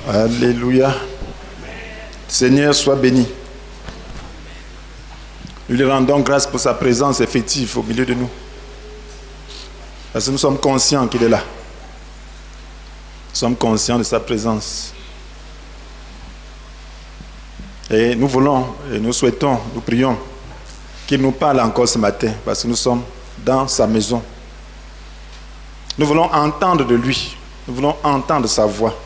Alléluia. Seigneur, sois béni. Nous lui rendons grâce pour sa présence effective au milieu de nous. Parce que nous sommes conscients qu'il est là. Nous sommes conscients de sa présence. Et nous voulons, et nous souhaitons, nous prions qu'il nous parle encore ce matin, parce que nous sommes dans sa maison. Nous voulons entendre de lui. Nous voulons entendre sa voix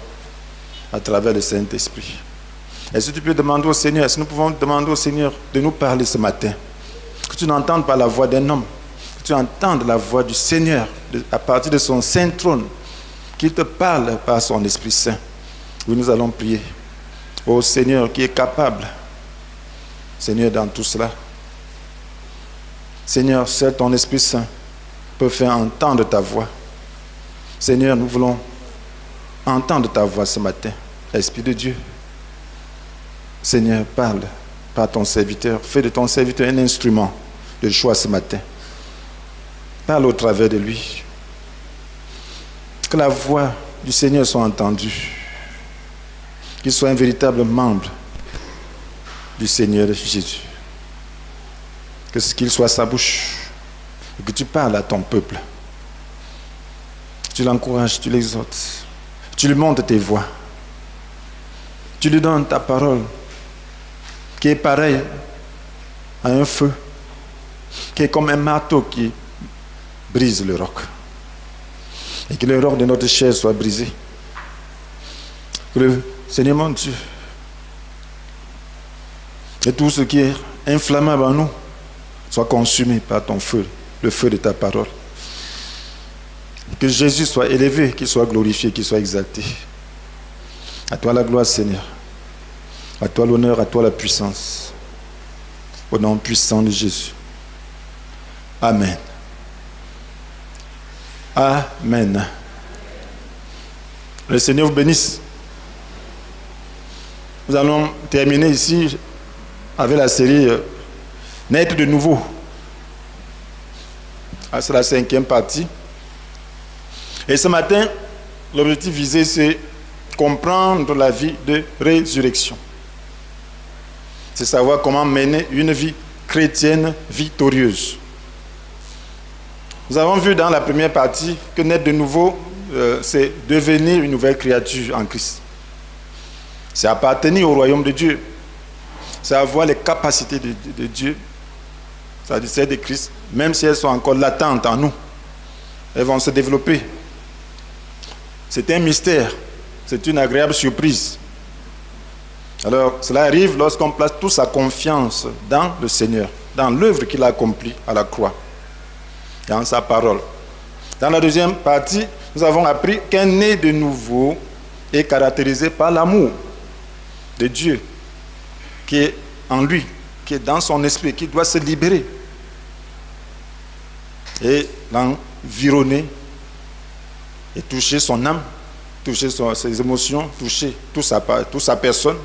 à travers le Saint-Esprit. Est-ce que tu peux demander au Seigneur, est-ce que nous pouvons demander au Seigneur de nous parler ce matin? Que tu n'entendes pas la voix d'un homme, que tu entendes la voix du Seigneur à partir de son saint trône, qu'il te parle par son Esprit Saint. Oui, nous allons prier. Ô Seigneur qui est capable, Seigneur, dans tout cela. Seigneur, seul ton Esprit Saint peut faire entendre ta voix. Seigneur, nous voulons entendre ta voix ce matin. Esprit de Dieu, Seigneur, parle par ton serviteur. Fais de ton serviteur un instrument de choix ce matin. Parle au travers de lui. Que la voix du Seigneur soit entendue. Qu'il soit un véritable membre du Seigneur Jésus. Qu'il soit sa bouche. Et que tu parles à ton peuple. Tu l'encourages, tu l'exhortes. Tu lui montres tes voies. Tu lui donnes ta parole qui est pareille à un feu, qui est comme un marteau qui brise le roc. Et que le roc de notre chair soit brisé. Que le Seigneur mon Dieu, et tout ce qui est inflammable en nous soit consumé par ton feu, le feu de ta parole. Que Jésus soit élevé, qu'il soit glorifié, qu'il soit exalté. À toi la gloire, Seigneur. À toi l'honneur, à toi la puissance. Au nom puissant de Jésus. Amen. Amen. Le Seigneur vous bénisse. Nous allons terminer ici avec la série Naître de nouveau. C'est la 5e partie. Et ce matin, l'objectif visé, c'est comprendre la vie de résurrection. C'est savoir comment mener une vie chrétienne victorieuse. Nous avons vu dans la première partie que naître de nouveau, c'est devenir une nouvelle créature en Christ. C'est appartenir au royaume de Dieu. C'est avoir les capacités de Dieu, c'est-à-dire celles de Christ, même si elles sont encore latentes en nous. Elles vont se développer. C'est un mystère. C'est une agréable surprise. Alors, cela arrive lorsqu'on place toute sa confiance dans le Seigneur, dans l'œuvre qu'il a accomplie à la croix, dans sa parole. Dans la deuxième partie, nous avons appris qu'un né de nouveau est caractérisé par l'amour de Dieu qui est en lui, qui est dans son esprit, qui doit se libérer et l'environner et toucher son âme, toucher ses émotions, toucher toute sa personne.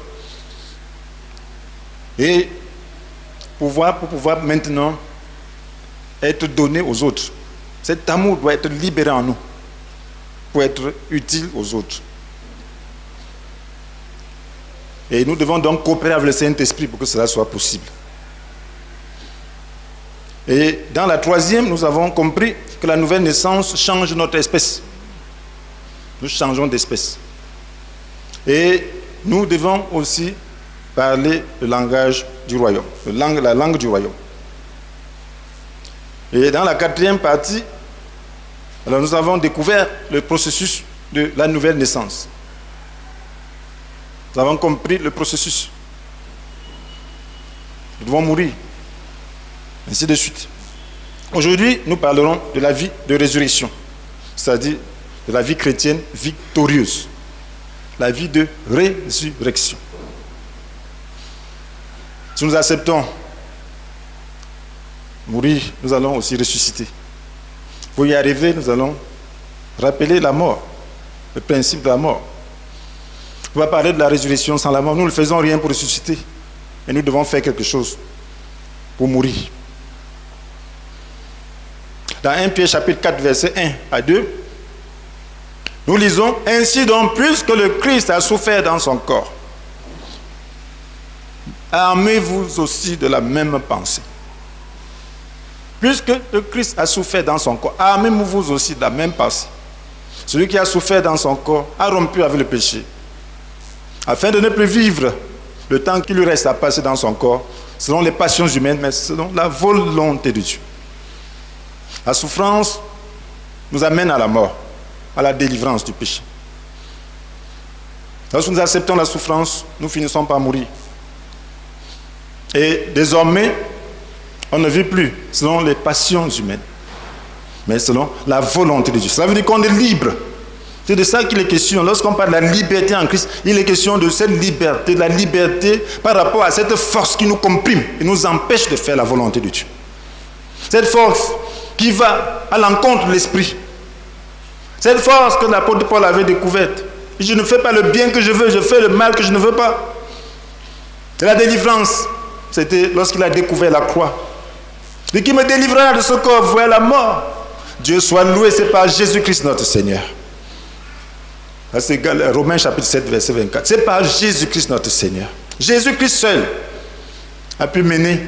Et pour pouvoir maintenant être donné aux autres. Cet amour doit être libéré en nous pour être utile aux autres. Et nous devons donc coopérer avec le Saint-Esprit pour que cela soit possible. Et dans la 3e, nous avons compris que la nouvelle naissance change notre espèce. Nous changeons d'espèce. Et nous devons aussi parler le langage du royaume, la langue du royaume. Et dans la 4e partie, alors nous avons découvert le processus de la nouvelle naissance. Nous avons compris le processus. Nous devons mourir, ainsi de suite. Aujourd'hui, nous parlerons de la vie de résurrection, c'est-à-dire de la vie chrétienne victorieuse, la vie de résurrection. Si nous acceptons mourir, nous allons aussi ressusciter. Pour y arriver, nous allons rappeler la mort, le principe de la mort. On va parler de la résurrection sans la mort. Nous ne faisons rien pour ressusciter, mais nous devons faire quelque chose pour mourir. Dans 1 Pierre chapitre 4, verset 1 à 2, Nous lisons, ainsi donc, puisque le Christ a souffert dans son corps, armez-vous aussi de la même pensée. Puisque le Christ a souffert dans son corps, armez-vous aussi de la même pensée. Celui qui a souffert dans son corps a rompu avec le péché, afin de ne plus vivre le temps qui lui reste à passer dans son corps, selon les passions humaines, mais selon la volonté de Dieu. La souffrance nous amène à la mort, à la délivrance du péché. Lorsque nous acceptons la souffrance, nous finissons par mourir. Et désormais, on ne vit plus selon les passions humaines, mais selon la volonté de Dieu. Cela veut dire qu'on est libre. C'est de ça qu'il est question. Lorsqu'on parle de la liberté en Christ, il est question de cette liberté, de la liberté par rapport à cette force qui nous comprime et nous empêche de faire la volonté de Dieu. Cette force qui va à l'encontre de l'esprit. Cette force que l'apôtre Paul avait découverte. Je ne fais pas le bien que je veux, je fais le mal que je ne veux pas. Et la délivrance, c'était lorsqu'il a découvert la croix. Et qui me délivrera de ce corps voué à la mort. Dieu soit loué, c'est par Jésus-Christ notre Seigneur. C'est Romains chapitre 7, verset 24. C'est par Jésus-Christ notre Seigneur. Jésus-Christ seul a pu mener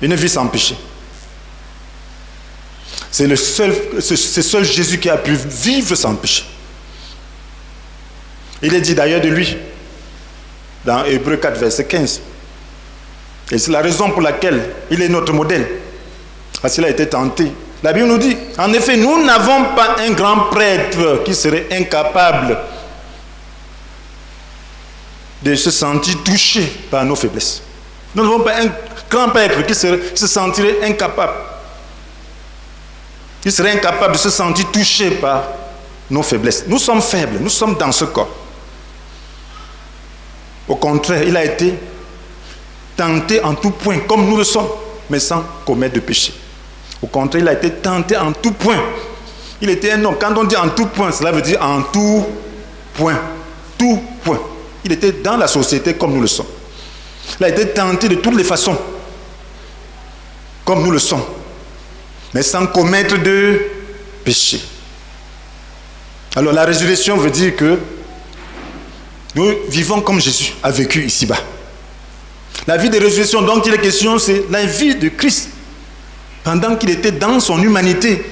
une vie sans péché. C'est seul Jésus qui a pu vivre sans péché. Il est dit d'ailleurs de lui dans Hébreux 4, verset 15. Et c'est la raison pour laquelle il est notre modèle. Parce qu'il a été tenté. La Bible nous dit, en effet, nous n'avons pas un grand prêtre qui serait incapable de se sentir touché par nos faiblesses. Nous n'avons pas un grand prêtre qui se sentirait incapable. Qui serait incapable de se sentir touché par nos faiblesses. Nous sommes faibles, nous sommes dans ce corps. Au contraire, il a été tenté en tout point, comme nous le sommes, mais sans commettre de péché. Au contraire, il a été tenté en tout point. Il était un homme. Quand on dit en tout point, cela veut dire en tout point. Tout point. Il était dans la société comme nous le sommes. Il a été tenté de toutes les façons, comme nous le sommes, mais sans commettre de péché. Alors la résurrection veut dire que nous vivons comme Jésus a vécu ici-bas. La vie de résurrection dont il est question, c'est la vie de Christ pendant qu'il était dans son humanité.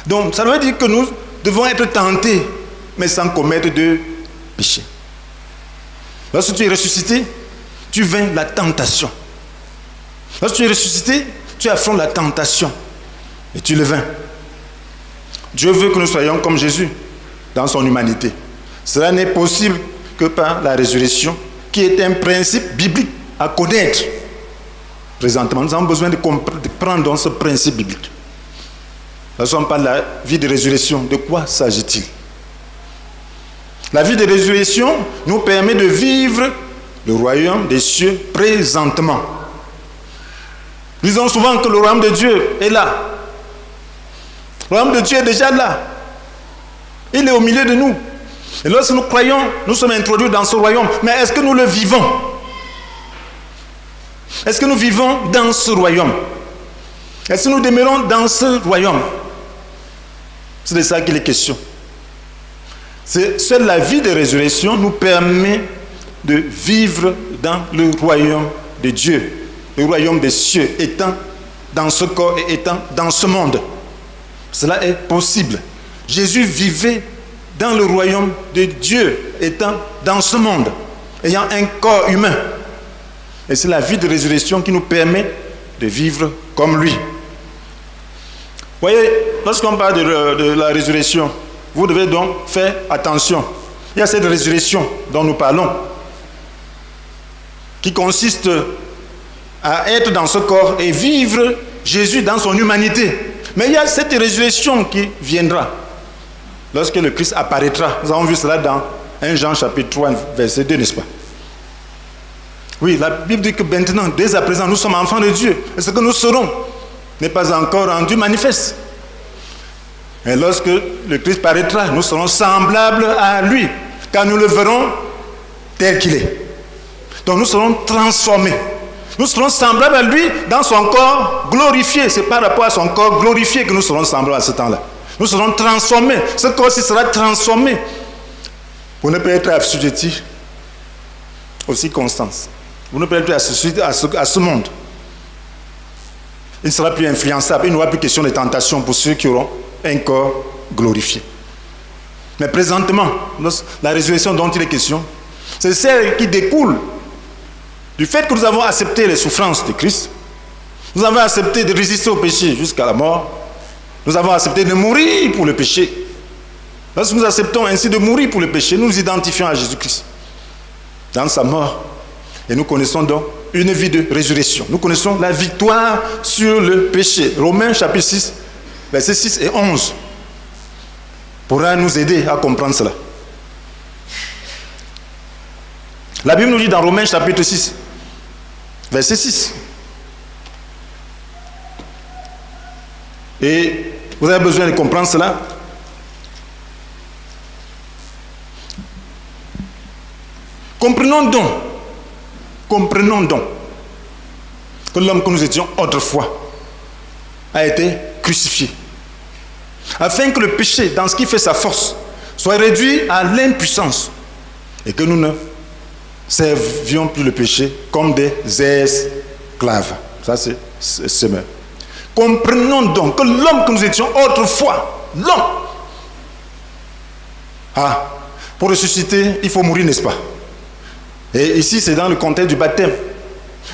Donc ça veut dire que nous devons être tentés, mais sans commettre de péché. Lorsque tu es ressuscité, tu vaincs la tentation. Lorsque tu es ressuscité, tu affrontes la tentation et tu le vaincs. Dieu veut que nous soyons comme Jésus dans son humanité. Cela n'est possible que par la résurrection, qui est un principe biblique à connaître. Présentement, nous avons besoin de prendre ce principe biblique. Lorsqu'on parle de la vie de résurrection, de quoi s'agit-il? La vie de résurrection nous permet de vivre le royaume des cieux présentement. Nous disons souvent que le royaume de Dieu est là. Le royaume de Dieu est déjà là. Il est au milieu de nous. Et lorsque nous croyons, nous sommes introduits dans ce royaume. Mais est-ce que nous le vivons? Est-ce que nous vivons dans ce royaume? Est-ce que nous demeurons dans ce royaume? C'est de ça qu'il est question. Seule la vie de résurrection nous permet de vivre dans le royaume de Dieu. Le royaume des cieux, étant dans ce corps et étant dans ce monde. Cela est possible. Jésus vivait dans le royaume de Dieu, étant dans ce monde, ayant un corps humain. Et c'est la vie de résurrection qui nous permet de vivre comme lui. Vous voyez, lorsqu'on parle de la résurrection, vous devez donc faire attention. Il y a cette résurrection dont nous parlons, qui consiste à être dans ce corps et vivre Jésus dans son humanité. Mais il y a cette résurrection qui viendra lorsque le Christ apparaîtra. Nous avons vu cela dans 1 Jean chapitre 3, verset 2, n'est-ce pas? Oui, la Bible dit que maintenant, dès à présent, nous sommes enfants de Dieu. Et ce que nous serons n'est pas encore rendu manifeste. Et lorsque le Christ paraîtra, nous serons semblables à lui, car nous le verrons tel qu'il est. Donc nous serons transformés. Nous serons semblables à lui dans son corps glorifié. C'est par rapport à son corps glorifié que nous serons semblables à ce temps-là. Nous serons transformés. Ce corps aussi sera transformé pour ne pas être assujetti aux circonstances. Pour ne pas être assujetti à ce monde. Il ne sera plus influençable. Il n'y aura plus question de tentation pour ceux qui auront un corps glorifié. Mais présentement, la résurrection dont il est question, c'est celle qui découle du fait que nous avons accepté les souffrances de Christ. Nous avons accepté de résister au péché jusqu'à la mort. Nous avons accepté de mourir pour le péché. Lorsque nous acceptons ainsi de mourir pour le péché, nous nous identifions à Jésus-Christ dans sa mort. Et nous connaissons donc une vie de résurrection. Nous connaissons la victoire sur le péché. Romains chapitre 6, versets 6 et 11 pourra nous aider à comprendre cela. La Bible nous dit dans Romains chapitre 6, verset 6. Et vous avez besoin de comprendre cela. Comprenons donc que l'homme que nous étions autrefois a été crucifié, afin que le péché, dans ce qui fait sa force, soit réduit à l'impuissance et que nous ne servions plus le péché comme des esclaves. Ça, c'est semeur. Comprenons donc que l'homme que nous étions autrefois, l'homme, pour ressusciter, il faut mourir, n'est-ce pas? Et ici, c'est dans le contexte du baptême.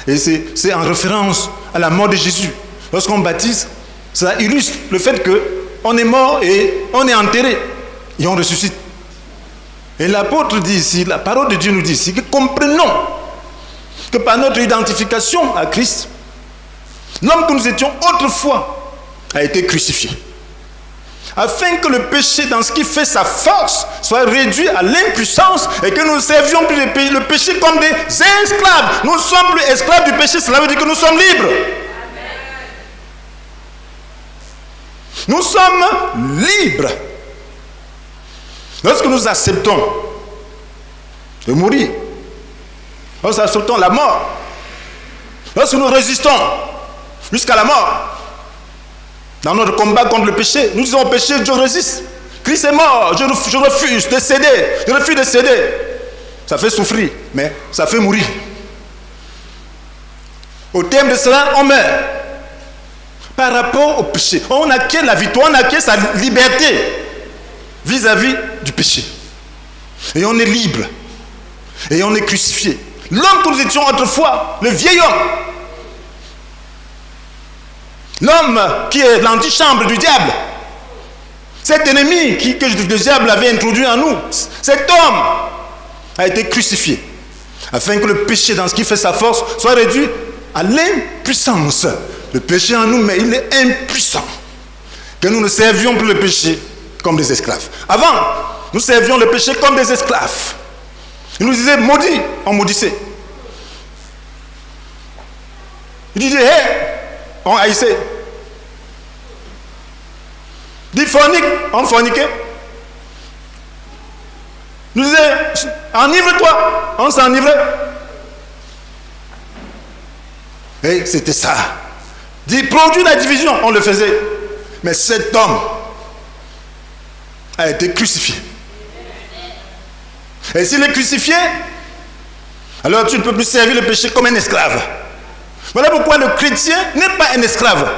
Et c'est en référence à la mort de Jésus. Lorsqu'on baptise, ça illustre le fait qu'on est mort et on est enterré. Et on ressuscite. Et l'apôtre dit ici, la parole de Dieu nous dit ici, que comprenons que par notre identification à Christ, l'homme que nous étions autrefois a été crucifié. Afin que le péché, dans ce qui fait sa force, soit réduit à l'impuissance et que nous ne servions plus le péché comme des esclaves. Nous ne sommes plus esclaves du péché, cela veut dire que nous sommes libres. Amen. Nous sommes libres. Lorsque nous acceptons de mourir, lorsque nous acceptons la mort, lorsque nous résistons jusqu'à la mort, dans notre combat contre le péché, nous disons au péché, je résiste. Christ est mort, je refuse de céder. Je refuse de céder. Ça fait souffrir, mais ça fait mourir. Au terme de cela, on meurt. Par rapport au péché, on acquiert la victoire, on acquiert sa liberté vis-à-vis du péché. Et on est libre. Et on est crucifié. L'homme que nous étions autrefois, le vieil homme, l'homme qui est l'antichambre du diable, cet ennemi que le diable avait introduit en nous, cet homme a été crucifié, afin que le péché, dans ce qui fait sa force, soit réduit à l'impuissance. Le péché en nous, mais il est impuissant. Que nous ne servions plus le péché comme des esclaves. Avant, nous servions le péché comme des esclaves. Il nous disait maudit, on maudissait. Il disait hé, on haïssait. Dit fornique, on forniquait. Nous disait enivre-toi, on s'enivrait. Et c'était ça. Dit produit la division, on le faisait. Mais cet homme a été crucifié. Et s'il est crucifié, alors tu ne peux plus servir le péché comme un esclave. Voilà pourquoi le chrétien n'est pas un esclave.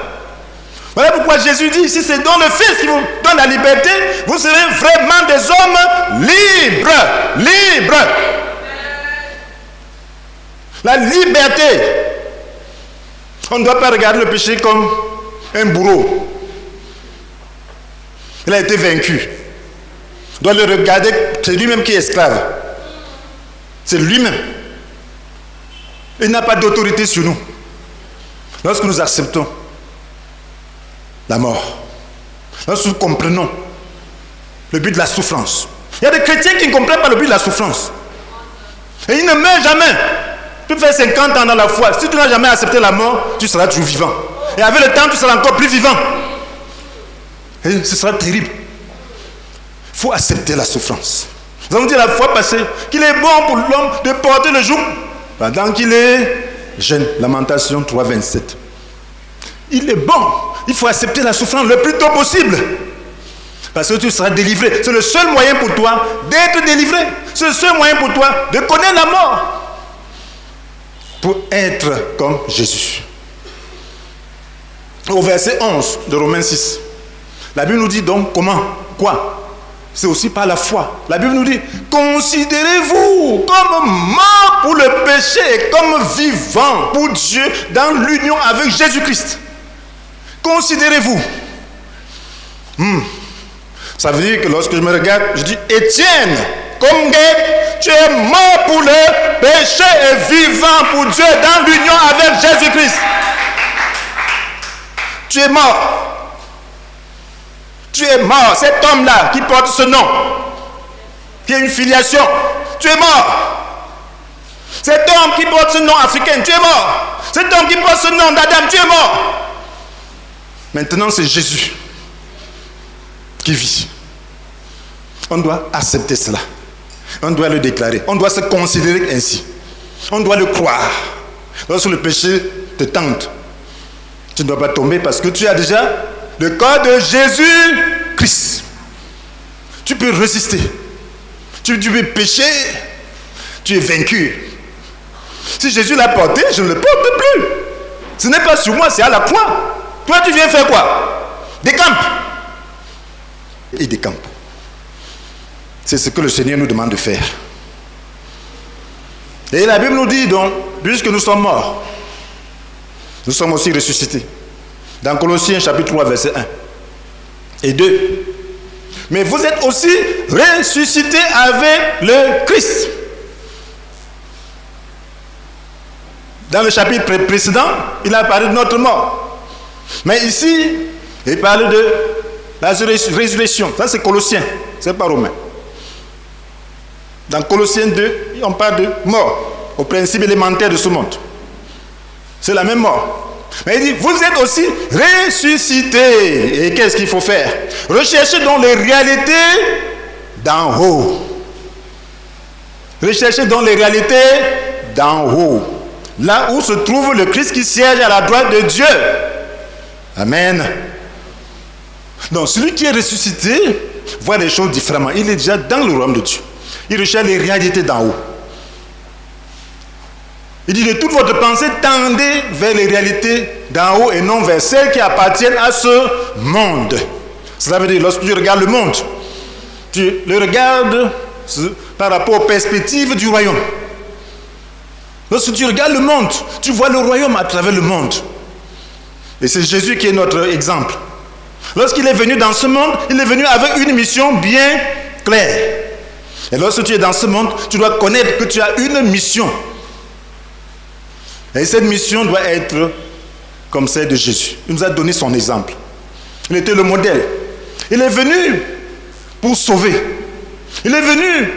Voilà pourquoi Jésus dit, si c'est dans le Fils qui vous donne la liberté, vous serez vraiment des hommes libres. Libres. La liberté. On ne doit pas regarder le péché comme un bourreau. Il a été vaincu. On doit le regarder, c'est lui-même qui est esclave. C'est lui-même. Il n'a pas d'autorité sur nous. Lorsque nous acceptons la mort, lorsque nous comprenons le but de la souffrance. Il y a des chrétiens qui ne comprennent pas le but de la souffrance. Et ils ne meurent jamais. Tu fais 50 ans dans la foi. Si tu n'as jamais accepté la mort, tu seras toujours vivant. Et avec le temps, tu seras encore plus vivant. Et ce sera terrible. Il faut accepter la souffrance. Nous avons dit la fois passée qu'il est bon pour l'homme de porter le joug pendant qu'il est jeune. Lamentation 3, 27. Il est bon. Il faut accepter la souffrance le plus tôt possible. Parce que tu seras délivré. C'est le seul moyen pour toi d'être délivré. C'est le seul moyen pour toi de connaître la mort. Pour être comme Jésus. Au verset 11 de Romains 6. La Bible nous dit donc comment? Quoi? C'est aussi par la foi. La Bible nous dit, considérez-vous comme mort pour le péché et comme vivant pour Dieu dans l'union avec Jésus-Christ. Considérez-vous. Ça veut dire que lorsque je me regarde, je dis, Étienne, comme tu es mort pour le péché et vivant pour Dieu dans l'union avec Jésus-Christ. Tu es mort. Tu es mort. Cet homme-là qui porte ce nom, qui a une filiation, tu es mort. Cet homme qui porte ce nom africain, tu es mort. Cet homme qui porte ce nom d'Adam, tu es mort. Maintenant, c'est Jésus qui vit. On doit accepter cela. On doit le déclarer. On doit se considérer ainsi. On doit le croire. Lorsque le péché te tente, tu ne dois pas tomber parce que tu as déjà le corps de Jésus-Christ. Tu peux résister. Tu peux pécher. Tu es vaincu. Si Jésus l'a porté, je ne le porte plus. Ce n'est pas sur moi, c'est à la croix. Toi, tu viens faire quoi? Décampe. Et décampe. C'est ce que le Seigneur nous demande de faire. Et la Bible nous dit donc, puisque nous sommes morts, nous sommes aussi ressuscités. Dans Colossiens chapitre 3, verset 1 et 2. Mais vous êtes aussi ressuscités avec le Christ. Dans le chapitre précédent, il a parlé de notre mort. Mais ici, il parle de la résurrection. Ça, c'est Colossiens, c'est pas Romain. Dans Colossiens 2, on parle de mort, au principe élémentaire de ce monde. C'est la même mort. Mais il dit, vous êtes aussi ressuscités. Et qu'est-ce qu'il faut faire? Recherchez donc les réalités d'en haut. Recherchez donc les réalités d'en haut. Là où se trouve le Christ qui siège à la droite de Dieu. Amen. Donc celui qui est ressuscité voit les choses différemment. Il est déjà dans le royaume de Dieu. Il recherche les réalités d'en haut. Il dit de toute votre pensée, tendez vers les réalités d'en haut et non vers celles qui appartiennent à ce monde. Cela veut dire, lorsque tu regardes le monde, tu le regardes par rapport aux perspectives du royaume. Lorsque tu regardes le monde, tu vois le royaume à travers le monde. Et c'est Jésus qui est notre exemple. Lorsqu'il est venu dans ce monde, il est venu avec une mission bien claire. Et lorsque tu es dans ce monde, tu dois connaître que tu as une mission. Et cette mission doit être comme celle de Jésus. Il nous a donné son exemple. Il était le modèle. Il est venu pour sauver. Il est venu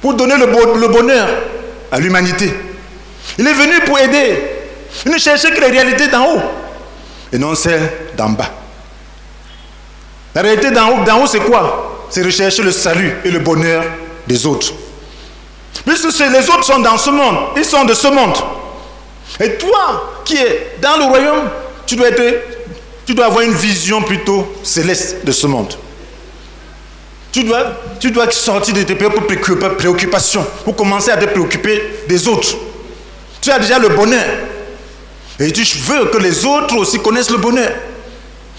pour donner le bonheur à l'humanité. Il est venu pour aider. Il ne cherchait que les réalités d'en haut et non celles d'en bas. La réalité d'en haut, c'est quoi? C'est rechercher le salut et le bonheur des autres. Puisque les autres sont dans ce monde, ils sont de ce monde. Et toi, qui es dans le royaume, tu dois avoir une vision plutôt céleste de ce monde. Tu dois sortir de tes préoccupations pour commencer à te préoccuper des autres. Tu as déjà le bonheur. Et tu veux que les autres aussi connaissent le bonheur.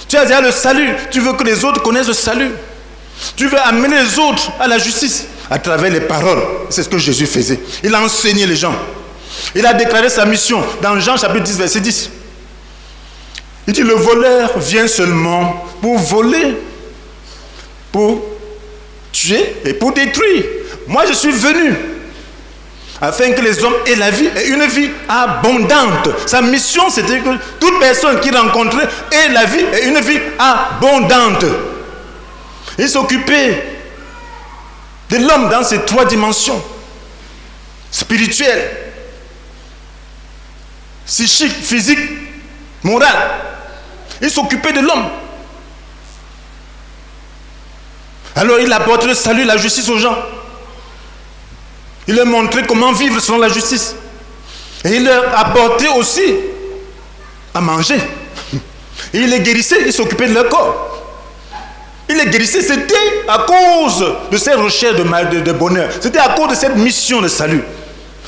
Tu as déjà le salut. Tu veux que les autres connaissent le salut. Tu veux amener les autres à la justice à travers les paroles. C'est ce que Jésus faisait. Il a enseigné les gens. Il a déclaré sa mission dans Jean chapitre 10, verset 10. Il dit, le voleur vient seulement pour voler, pour tuer et pour détruire. Moi, je suis venu afin que les hommes aient la vie et une vie abondante. Sa mission, c'était que toute personne qui rencontrait ait la vie et une vie abondante. Il s'occupait de l'homme dans ses trois dimensions. Spirituelle, psychique, physique, morale. Il s'occupait de l'homme. Alors il apporte le salut, la justice aux gens. Il leur montrait comment vivre selon la justice. Et il leur apportait aussi à manger. Et il les guérissait, il s'occupait de leur corps. Il les guérissait. C'était à cause de cette recherche de bonheur. C'était à cause de cette mission de salut.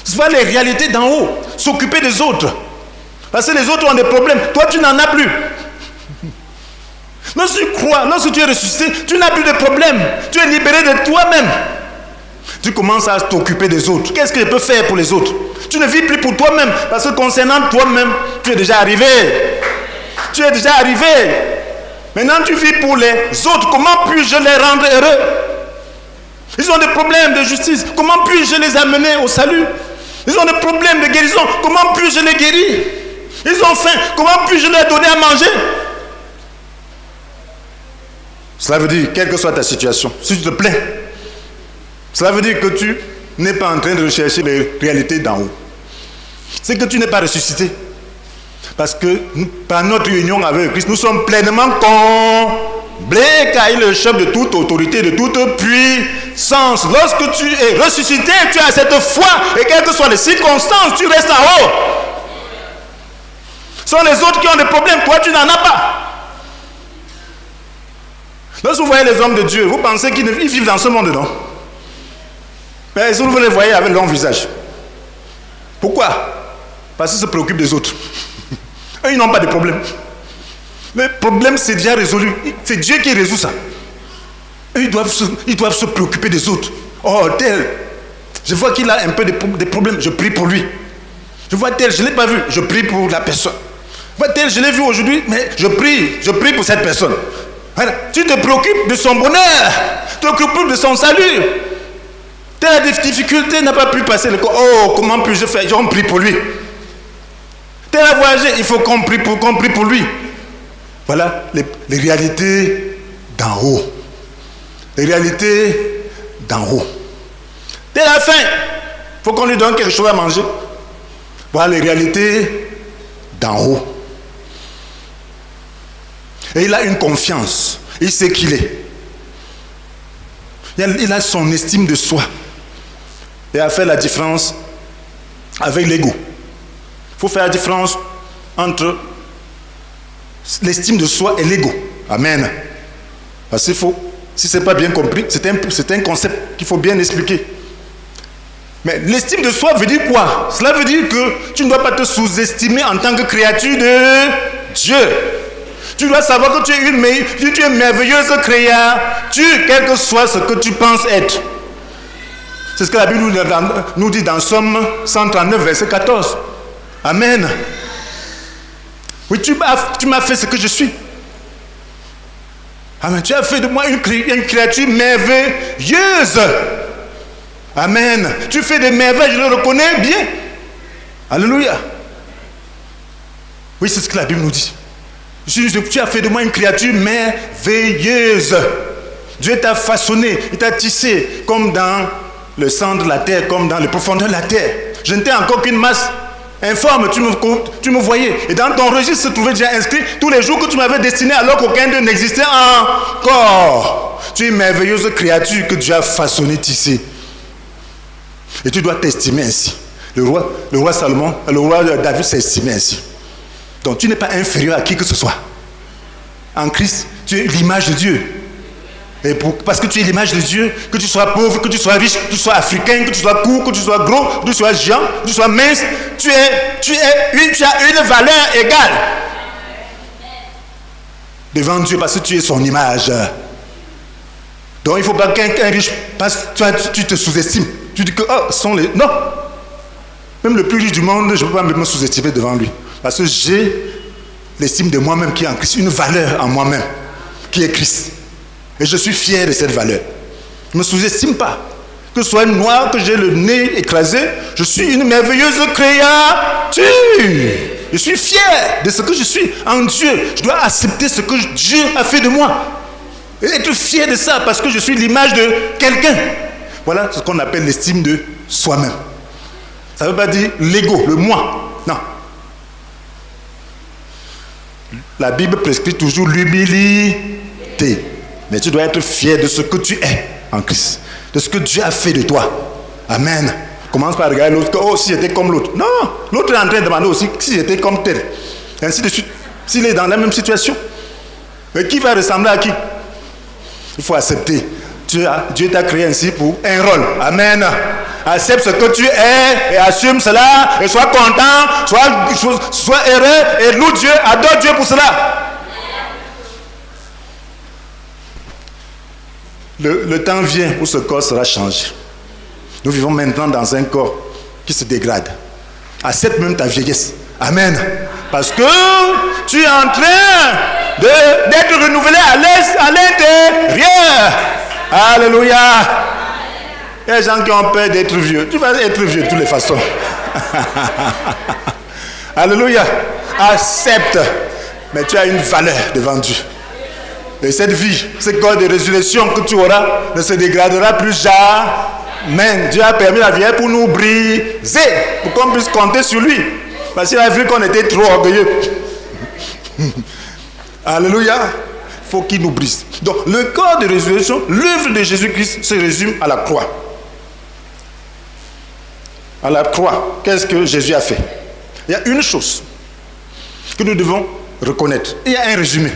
C'est pas les réalités d'en haut. S'occuper des autres. Parce que les autres ont des problèmes. Toi, tu n'en as plus. Lorsque tu crois, lorsque tu es ressuscité, tu n'as plus de problème. Tu es libéré de toi-même. Tu commences à t'occuper des autres. Qu'est-ce que je peux faire pour les autres? Tu ne vis plus pour toi-même. Parce que concernant toi-même, tu es déjà arrivé. Tu es déjà arrivé. Maintenant, tu vis pour les autres. Comment puis-je les rendre heureux? Ils ont des problèmes de justice. Comment puis-je les amener au salut? Ils ont des problèmes de guérison. Comment puis-je les guérir? Ils ont faim. Comment puis-je leur donner à manger? Cela veut dire, quelle que soit ta situation, si tu te plains, cela veut dire que tu n'es pas en train de rechercher les réalités d'en haut. C'est que tu n'es pas ressuscité. Parce que par notre union avec Christ, nous sommes pleinement comblés, car il est le chef de toute autorité, de toute puissance. Lorsque tu es ressuscité, tu as cette foi, et quelles que soient les circonstances, tu restes en haut. Ce sont les autres qui ont des problèmes, toi tu n'en as pas. Lorsque vous voyez les hommes de Dieu, vous pensez qu'ils vivent dans ce monde, non? Mais vous les voyez avec leur visage. Pourquoi? Parce qu'ils se préoccupent des autres. Eux, ils n'ont pas de problème. Le problème, c'est déjà résolu. C'est Dieu qui résout ça. Eux, ils doivent se préoccuper des autres. Oh, tel, je vois qu'il a un peu de problèmes, je prie pour lui. Je vois tel, je ne l'ai pas vu, je prie pour la personne. Je vois tel, je l'ai vu aujourd'hui, mais je prie pour cette personne. Voilà. Tu te préoccupes de son bonheur, tu te préoccupes de son salut. Telle difficulté n'a pas pu passer le corps. Oh, comment puis-je faire? On prie pour lui. Tel a voyagé, il faut qu'on prie pour lui. Voilà les réalités d'en haut. Les réalités d'en haut. Tel a faim, il faut qu'on lui donne quelque chose à manger. Voilà les réalités d'en haut. Et il a une confiance. Il sait qu'il est. Il a son estime de soi. Et a fait la différence avec l'ego. Il faut faire la différence entre l'estime de soi et l'ego. Amen. Parce qu'il faut, si ce n'est pas bien compris, c'est un concept qu'il faut bien expliquer. Mais l'estime de soi veut dire quoi? Cela veut dire que tu ne dois pas te sous-estimer en tant que créature de Dieu. Tu dois savoir que tu es une merveilleuse créature, quel que soit ce que tu penses être. C'est ce que la Bible nous dit dans Somme 139, verset 14. Amen. Oui, tu m'as fait ce que je suis. Amen. Tu as fait de moi une créature merveilleuse. Amen. Tu fais des merveilles, je le reconnais bien. Alléluia. Oui, c'est ce que la Bible nous dit. Tu as fait de moi une créature merveilleuse. Dieu t'a façonné, il t'a tissé comme dans le centre de la terre, comme dans les profondeurs de la terre. Je n'étais encore qu'une masse informe, tu me voyais. Et dans ton registre se trouvait déjà inscrit tous les jours que tu m'avais destiné alors qu'aucun d'eux n'existait encore. Tu es une merveilleuse créature que Dieu a façonnée, tissée. Et tu dois t'estimer ainsi. Le roi Salomon, le roi David s'est estimé ainsi. Donc tu n'es pas inférieur à qui que ce soit. En Christ, tu es l'image de Dieu. Et parce que tu es l'image de Dieu, que tu sois pauvre, que tu sois riche, que tu sois africain, que tu sois court, que tu sois gros, que tu sois géant, que tu sois mince, tu as une valeur égale devant Dieu parce que tu es son image. Donc il ne faut pas qu'un riche passe, tu te sous-estimes. Tu dis que non. Même le plus riche du monde, je ne peux pas me sous-estimer devant lui. Parce que j'ai l'estime de moi-même qui est en Christ, une valeur en moi-même qui est Christ. Et je suis fier de cette valeur. Je ne me sous-estime pas. Que ce soit noir, que j'ai le nez écrasé, je suis une merveilleuse créature. Je suis fier de ce que je suis en Dieu. Je dois accepter ce que Dieu a fait de moi. Et être fier de ça parce que je suis l'image de quelqu'un. Voilà ce qu'on appelle l'estime de soi-même. Ça ne veut pas dire l'ego, le moi. Non. La Bible prescrit toujours l'humilité. Mais tu dois être fier de ce que tu es en Christ. De ce que Dieu a fait de toi. Amen. Commence par regarder l'autre. Oh, si j'étais comme l'autre. Non. L'autre est en train de demander aussi si j'étais comme tel. Et ainsi de suite. S'il est dans la même situation. Mais qui va ressembler à qui? Il faut accepter. Dieu t'a créé ainsi pour un rôle. Amen. Accepte ce que tu es et assume cela et sois content, sois heureux et loue Dieu, adore Dieu pour cela. Le temps vient où ce corps sera changé. Nous vivons maintenant dans un corps qui se dégrade. Accepte même ta vieillesse. Amen. Parce que tu es en train d'être renouvelé à l'intérieur. Alléluia. Il y a des gens qui ont peur d'être vieux. Tu vas être vieux de toutes les façons. Alléluia. Accepte. Mais tu as une valeur devant Dieu. Et cette vie, ce corps de résurrection que tu auras ne se dégradera plus jamais. Dieu a permis la vieillesse pour nous briser, pour qu'on puisse compter sur lui. Parce qu'il a vu qu'on était trop orgueilleux. Alléluia. Il faut qu'il nous brise. Donc, le corps de résurrection, l'œuvre de Jésus-Christ se résume à la croix. À la croix, qu'est-ce que Jésus a fait? Il y a une chose que nous devons reconnaître. Il y a un résumé.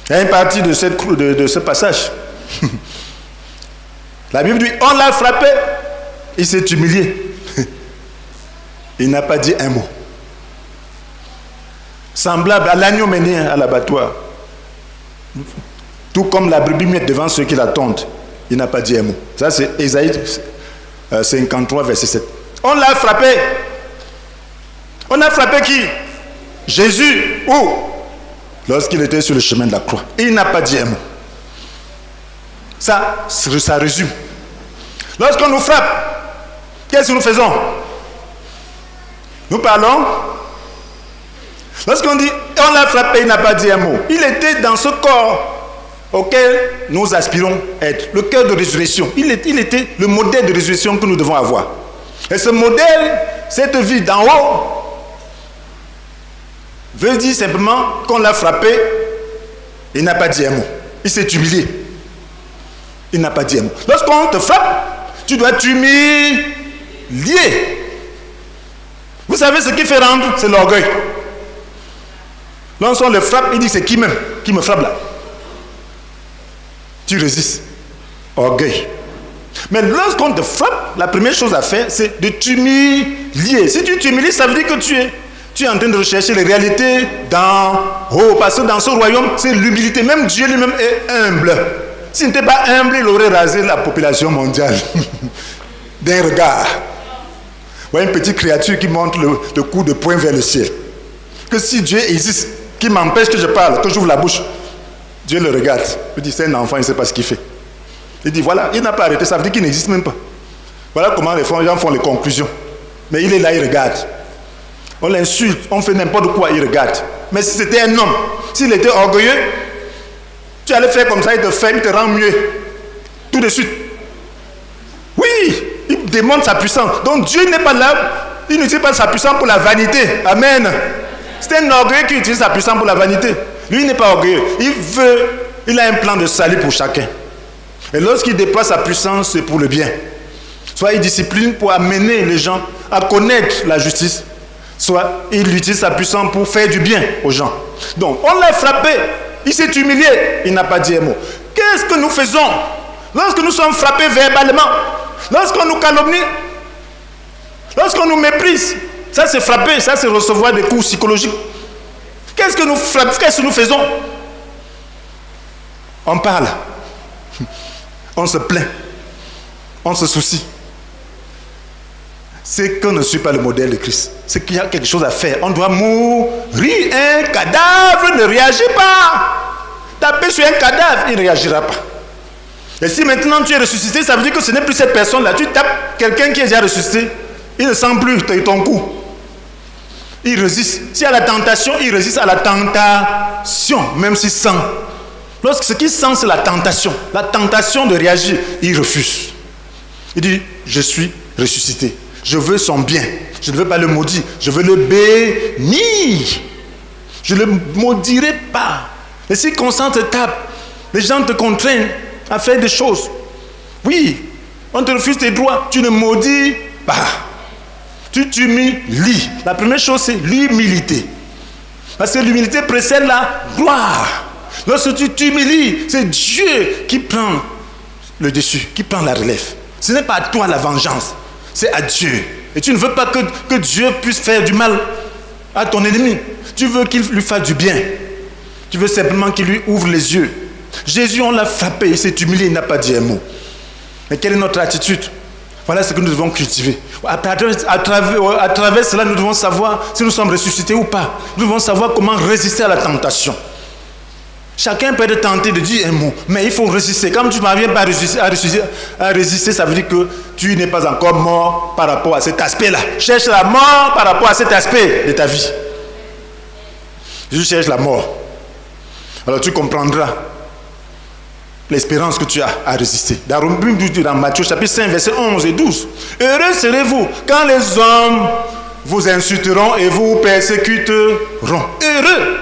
Il y a une partie de ce passage. La Bible dit, on l'a frappé, il s'est humilié. Il n'a pas dit un mot. Semblable à l'agneau mené à l'abattoir. Tout comme la brebis muette devant ceux qui l'attendent. Il n'a pas dit un mot. Ça c'est Ésaïe 53, verset 7. On l'a frappé. On a frappé qui? Jésus. Où? Lorsqu'il était sur le chemin de la croix. Il n'a pas dit un mot. Ça résume. Lorsqu'on nous frappe, qu'est-ce que nous faisons? Nous parlons. Lorsqu'on dit on l'a frappé, il n'a pas dit un mot. Il était dans ce corps auquel nous aspirons être, le cœur de résurrection. Il était le modèle de résurrection que nous devons avoir. Et ce modèle, cette vie d'en haut, veut dire simplement qu'on l'a frappé, il n'a pas dit un mot. Il s'est humilié. Il n'a pas dit un mot. Lorsqu'on te frappe, tu dois t'humilier. Vous savez ce qui fait rendre? C'est l'orgueil. Lorsqu'on le frappe, il dit c'est qui même qui me frappe là? Tu résistes. Orgueil. Mais lorsqu'on te frappe, la première chose à faire, c'est de t'humilier. Si tu t'humilies, ça veut dire que tu es en train de rechercher les réalités d'en haut. Parce que dans ce royaume, c'est l'humilité. Même Dieu lui-même est humble. S'il n'était pas humble, il aurait rasé la population mondiale d'un regard. Voilà une petite créature qui montre le coup de poing vers le ciel. Que si Dieu existe, qui m'empêche que je parle, que j'ouvre la bouche, Dieu le regarde. Il dit, c'est un enfant, il ne sait pas ce qu'il fait. Il dit, voilà, il n'a pas arrêté, ça veut dire qu'il n'existe même pas. Voilà comment les gens font les conclusions. Mais il est là, il regarde. On l'insulte, on fait n'importe quoi, il regarde. Mais si c'était un homme, s'il était orgueilleux, tu allais faire comme ça, il te fait, il te rend mieux. Tout de suite. Oui, il démontre sa puissance. Donc Dieu n'est pas là, il n'utilise pas sa puissance pour la vanité. Amen. C'est un orgueilleux qui utilise sa puissance pour la vanité. Lui, il n'est pas orgueilleux. Il a un plan de salut pour chacun. Et lorsqu'il déploie sa puissance, c'est pour le bien. Soit il discipline pour amener les gens à connaître la justice, soit il utilise sa puissance pour faire du bien aux gens. Donc, on l'a frappé, il s'est humilié, il n'a pas dit un mot. Qu'est-ce que nous faisons lorsque nous sommes frappés verbalement? Lorsqu'on nous calomnie, lorsqu'on nous méprise? Ça c'est frapper, ça c'est recevoir des coups psychologiques. Qu'est-ce que nous faisons? On parle, on se plaint, on se soucie. C'est qu'on ne suit pas le modèle de Christ. C'est qu'il y a quelque chose à faire. On doit mourir. Un cadavre ne réagit pas. Taper sur un cadavre, il ne réagira pas. Et si maintenant tu es ressuscité, ça veut dire que ce n'est plus cette personne-là. Tu tapes quelqu'un qui est déjà ressuscité, il ne sent plus ton coup. Il résiste. S'il y a la tentation, il résiste à la tentation, même s'il sent. Lorsque ce qu'il sent, c'est la tentation de réagir, il refuse. Il dit, je suis ressuscité. Je veux son bien. Je ne veux pas le maudire. Je veux le bénir. Je ne le maudirai pas. Les circonstances te tapent. Les gens te contraignent à faire des choses. Oui, on te refuse tes droits. Tu ne maudis pas. Tu t'humilies. La première chose, c'est l'humilité. Parce que l'humilité précède la gloire. Lorsque tu t'humilies, c'est Dieu qui prend le dessus, qui prend la relève. Ce n'est pas à toi la vengeance, c'est à Dieu. Et tu ne veux pas que Dieu puisse faire du mal à ton ennemi. Tu veux qu'il lui fasse du bien. Tu veux simplement qu'il lui ouvre les yeux. Jésus, on l'a frappé, il s'est humilié, il n'a pas dit un mot. Mais quelle est notre attitude? Voilà ce que nous devons cultiver. À travers cela, nous devons savoir si nous sommes ressuscités ou pas. Nous devons savoir comment résister à la tentation. Chacun peut être tenté de dire un mot, mais il faut résister. Quand tu ne parviens pas à résister, ça veut dire que tu n'es pas encore mort par rapport à cet aspect-là. Cherche la mort par rapport à cet aspect de ta vie. Je cherche la mort. Alors tu comprendras l'espérance que tu as à résister. Dans Matthieu chapitre 5, versets 11 et 12. Heureux serez-vous quand les hommes vous insulteront et vous persécuteront. Heureux.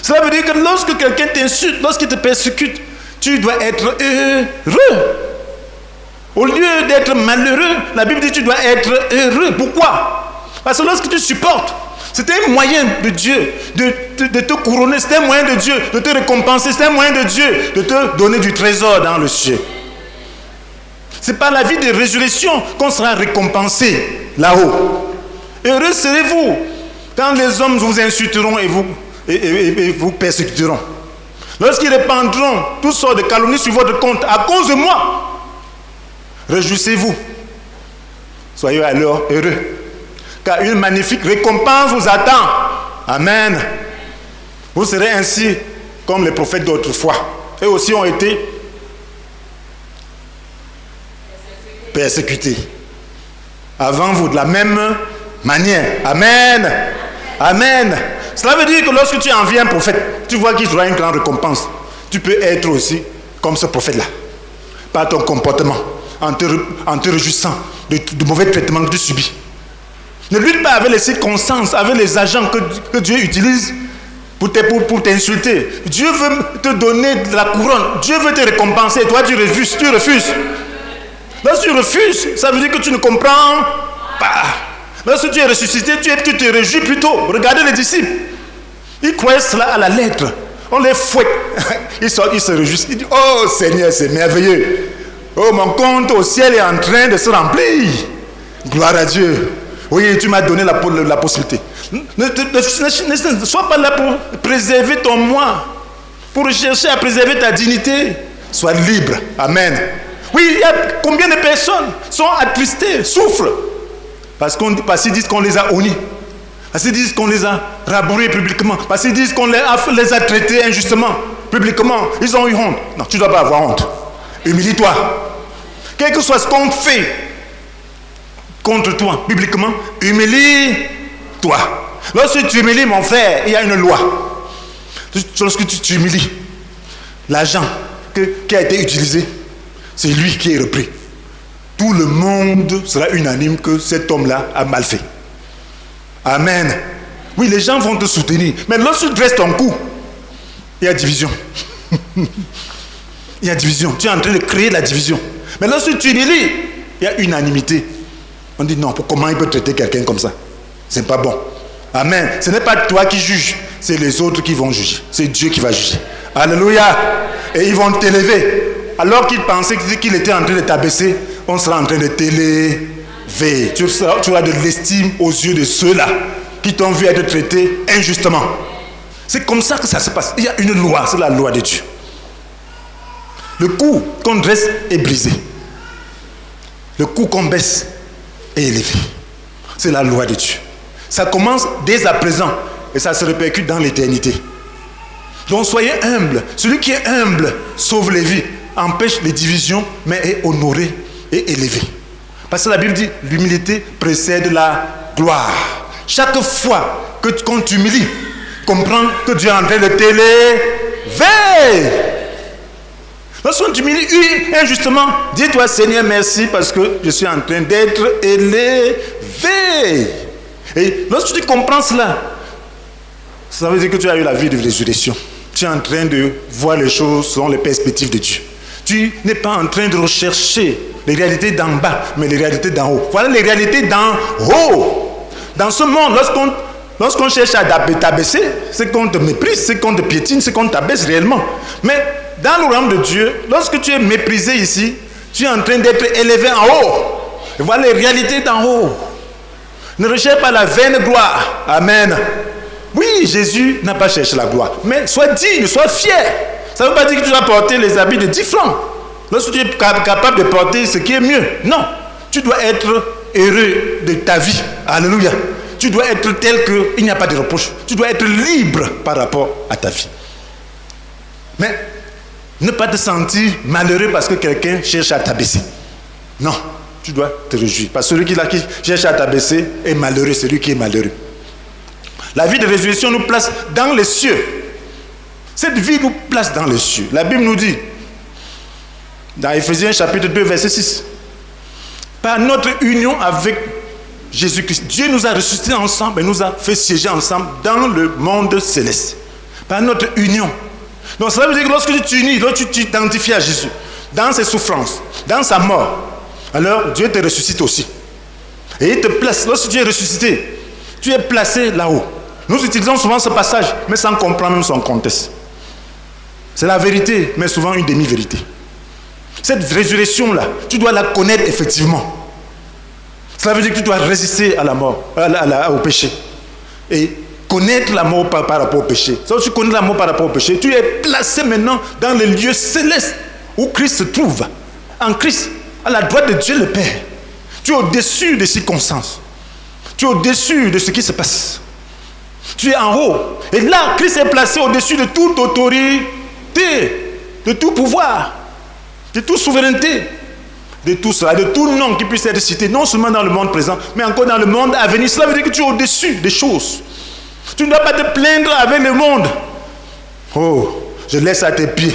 Cela veut dire que lorsque quelqu'un t'insulte, lorsqu'il te persécute, tu dois être heureux. Au lieu d'être malheureux, la Bible dit que tu dois être heureux. Pourquoi? Parce que lorsque tu supportes, c'est un moyen de Dieu de te couronner, c'est un moyen de Dieu de te récompenser, c'est un moyen de Dieu de te donner du trésor dans le ciel. C'est par la vie de résurrection qu'on sera récompensé là-haut. Heureux serez-vous quand les hommes vous insulteront et vous persécuteront. Lorsqu'ils répandront toutes sortes de calomnies sur votre compte à cause de moi, réjouissez-vous. Soyez alors heureux. Car une magnifique récompense vous attend. Amen. Vous serez ainsi comme les prophètes d'autrefois. Eux aussi ont été persécutés. Avant vous, de la même manière. Amen. Amen. Cela veut dire que lorsque tu envies un prophète, tu vois qu'il aura une grande récompense. Tu peux être aussi comme ce prophète-là. Par ton comportement, en te réjouissant de mauvais traitements que tu subis. Ne lutte pas avec les circonstances, avec les agents que Dieu utilise pour t'insulter. Dieu veut te donner de la couronne. Dieu veut te récompenser. Et toi, tu refuses. Lorsque tu refuses, ça veut dire que tu ne comprends pas. Lorsque tu es ressuscité, tu te réjouis plutôt. Regardez les disciples. Ils croyaient cela à la lettre. On les fouette. Ils se réjouissent. Ils disent, oh Seigneur, c'est merveilleux. Oh, mon compte au ciel est en train de se remplir. Gloire à Dieu. Oui, tu m'as donné la possibilité. Ne sois pas là pour préserver ton moi, pour chercher à préserver ta dignité. Sois libre. Amen. Oui, il y a combien de personnes sont attristées, souffrent, parce qu'ils disent qu'on les a honnis, parce qu'ils disent qu'on les a rabourés publiquement, parce qu'ils disent qu'on les a traités injustement, publiquement. Ils ont eu honte. Non, tu ne dois pas avoir honte. Humilie-toi. Quel que soit ce qu'on fait contre toi, publiquement, humilie-toi. Lorsque tu humilies, mon frère, il y a une loi. Lorsque tu t'humilies, l'argent qui a été utilisé, c'est lui qui est repris. Tout le monde sera unanime que cet homme-là a mal fait. Amen. Oui, les gens vont te soutenir. Mais lorsque tu dresses ton cou, il y a division. Il y a division. Tu es en train de créer la division. Mais lorsque tu humilies, il y a unanimité. On dit non, comment il peut traiter quelqu'un comme ça? C'est pas bon. Amen. Ce n'est pas toi qui juges, c'est les autres qui vont juger. C'est Dieu qui va juger. Alléluia. Et ils vont t'élever. Alors qu'ils pensaient qu'il était en train de t'abaisser, on sera en train de t'élever. Tu auras de l'estime aux yeux de ceux-là qui t'ont vu être traités injustement. C'est comme ça que ça se passe. Il y a une loi, c'est la loi de Dieu. Le cou qu'on dresse est brisé. Le cou qu'on baisse est élevé. C'est la loi de Dieu. Ça commence dès à présent et ça se répercute dans l'éternité. Donc soyez humbles. Celui qui est humble sauve les vies, empêche les divisions, mais est honoré et élevé. Parce que la Bible dit l'humilité précède la gloire. Chaque fois qu'on t'humilie, comprends que Dieu est en train de t'élever. Lorsqu'on t'humilie injustement, dis-toi Seigneur merci parce que je suis en train d'être élevé. Et lorsque tu comprends cela, ça veut dire que tu as eu la vie de résurrection. Tu es en train de voir les choses selon les perspectives de Dieu. Tu n'es pas en train de rechercher les réalités d'en bas, mais les réalités d'en haut. Voilà les réalités d'en haut. Dans ce monde, lorsqu'on lorsqu'on cherche à t'abaisser, c'est qu'on te méprise, c'est qu'on te piétine, c'est qu'on t'abaisse réellement. Mais dans le royaume de Dieu, lorsque tu es méprisé ici, tu es en train d'être élevé en haut. Et voilà les réalités d'en haut. Ne recherche pas la vaine gloire. Amen. Oui, Jésus n'a pas cherché la gloire. Mais sois digne, sois fier. Ça ne veut pas dire que tu dois porter les habits de 10 francs. Lorsque tu es capable de porter ce qui est mieux. Non. Tu dois être heureux de ta vie. Alléluia. Tu dois être tel qu'il n'y a pas de reproche. Tu dois être libre par rapport à ta vie. Mais ne pas te sentir malheureux parce que quelqu'un cherche à t'abaisser. Non. Tu dois te réjouir. Parce que celui qui cherche à t'abaisser est malheureux, celui qui est malheureux. La vie de résurrection nous place dans les cieux. Cette vie nous place dans les cieux. La Bible nous dit, dans Éphésiens chapitre 2, verset 6, par notre union avec Jésus-Christ, Dieu nous a ressuscités ensemble et nous a fait siéger ensemble dans le monde céleste. Par notre union. Donc cela veut dire que lorsque tu t'unis, lorsque tu t'identifies à Jésus, dans ses souffrances, dans sa mort, alors Dieu te ressuscite aussi. Et il te place, lorsque tu es ressuscité, tu es placé là-haut. Nous utilisons souvent ce passage, mais sans comprendre même son contexte. C'est la vérité, mais souvent une demi-vérité. Cette résurrection-là, tu dois la connaître effectivement. Cela veut dire que tu dois résister à la mort, au péché. Et connaître la mort par rapport au péché. Si tu connais la mort par rapport au péché, tu es placé maintenant dans les lieux célestes où Christ se trouve. En Christ, à la droite de Dieu le Père. Tu es au-dessus des circonstances. Tu es au-dessus de ce qui se passe. Tu es en haut. Et là, Christ est placé au-dessus de toute autorité, de tout pouvoir, de toute souveraineté, de tout cela, de tout nom qui puisse être cité, non seulement dans le monde présent, mais encore dans le monde à venir. Cela veut dire que tu es au-dessus des choses. Tu ne dois pas te plaindre avec le monde. Oh, je laisse à tes pieds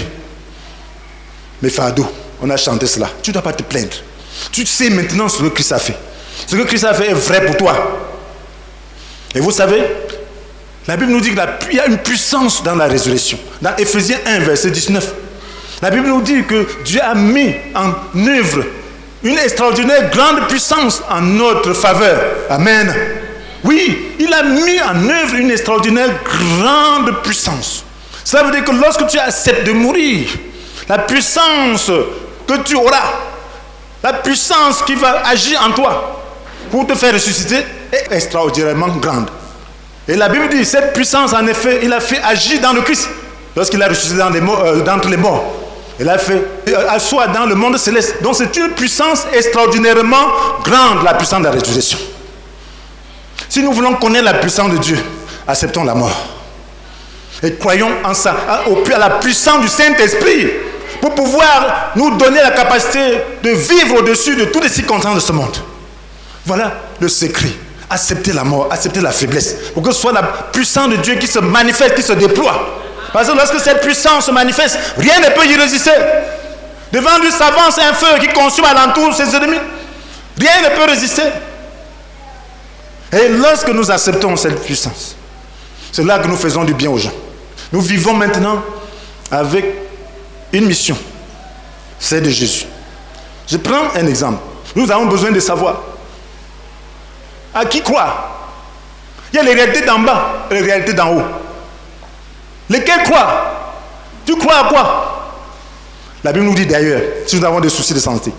mes fardeaux. On a chanté cela. Tu ne dois pas te plaindre. Tu sais maintenant ce que Christ a fait. Ce que Christ a fait est vrai pour toi. Et vous savez, la Bible nous dit qu'il y a une puissance dans la résurrection. Dans Éphésiens 1, verset 19, la Bible nous dit que Dieu a mis en œuvre une extraordinaire grande puissance en notre faveur. Amen. Oui, il a mis en œuvre une extraordinaire grande puissance. Cela veut dire que lorsque tu acceptes de mourir, la puissance que tu auras, la puissance qui va agir en toi pour te faire ressusciter est extraordinairement grande. Et la Bible dit, cette puissance, en effet, il a fait agir dans le Christ. Lorsqu'il a ressuscité d'entre les morts, il a fait asseoir dans le monde céleste. Donc c'est une puissance extraordinairement grande, la puissance de la résurrection. Si nous voulons connaître la puissance de Dieu, acceptons la mort. Et croyons en ça, à la puissance du Saint-Esprit, pour pouvoir nous donner la capacité de vivre au-dessus de toutes les circonstances de ce monde. Voilà le secret. Accepter la mort, accepter la faiblesse, pour que ce soit la puissance de Dieu qui se manifeste, qui se déploie. Parce que lorsque cette puissance se manifeste, rien ne peut y résister. Devant lui s'avance un feu qui consume alentour ses ennemis. Rien ne peut résister. Et lorsque nous acceptons cette puissance, c'est là que nous faisons du bien aux gens. Nous vivons maintenant avec une mission, c'est de Jésus. Je prends un exemple. Nous avons besoin de savoir à qui croire. Il y a les réalités d'en bas et les réalités d'en haut. Lesquelles croire? Tu crois à quoi? La Bible nous dit d'ailleurs, si nous avons des soucis de santé.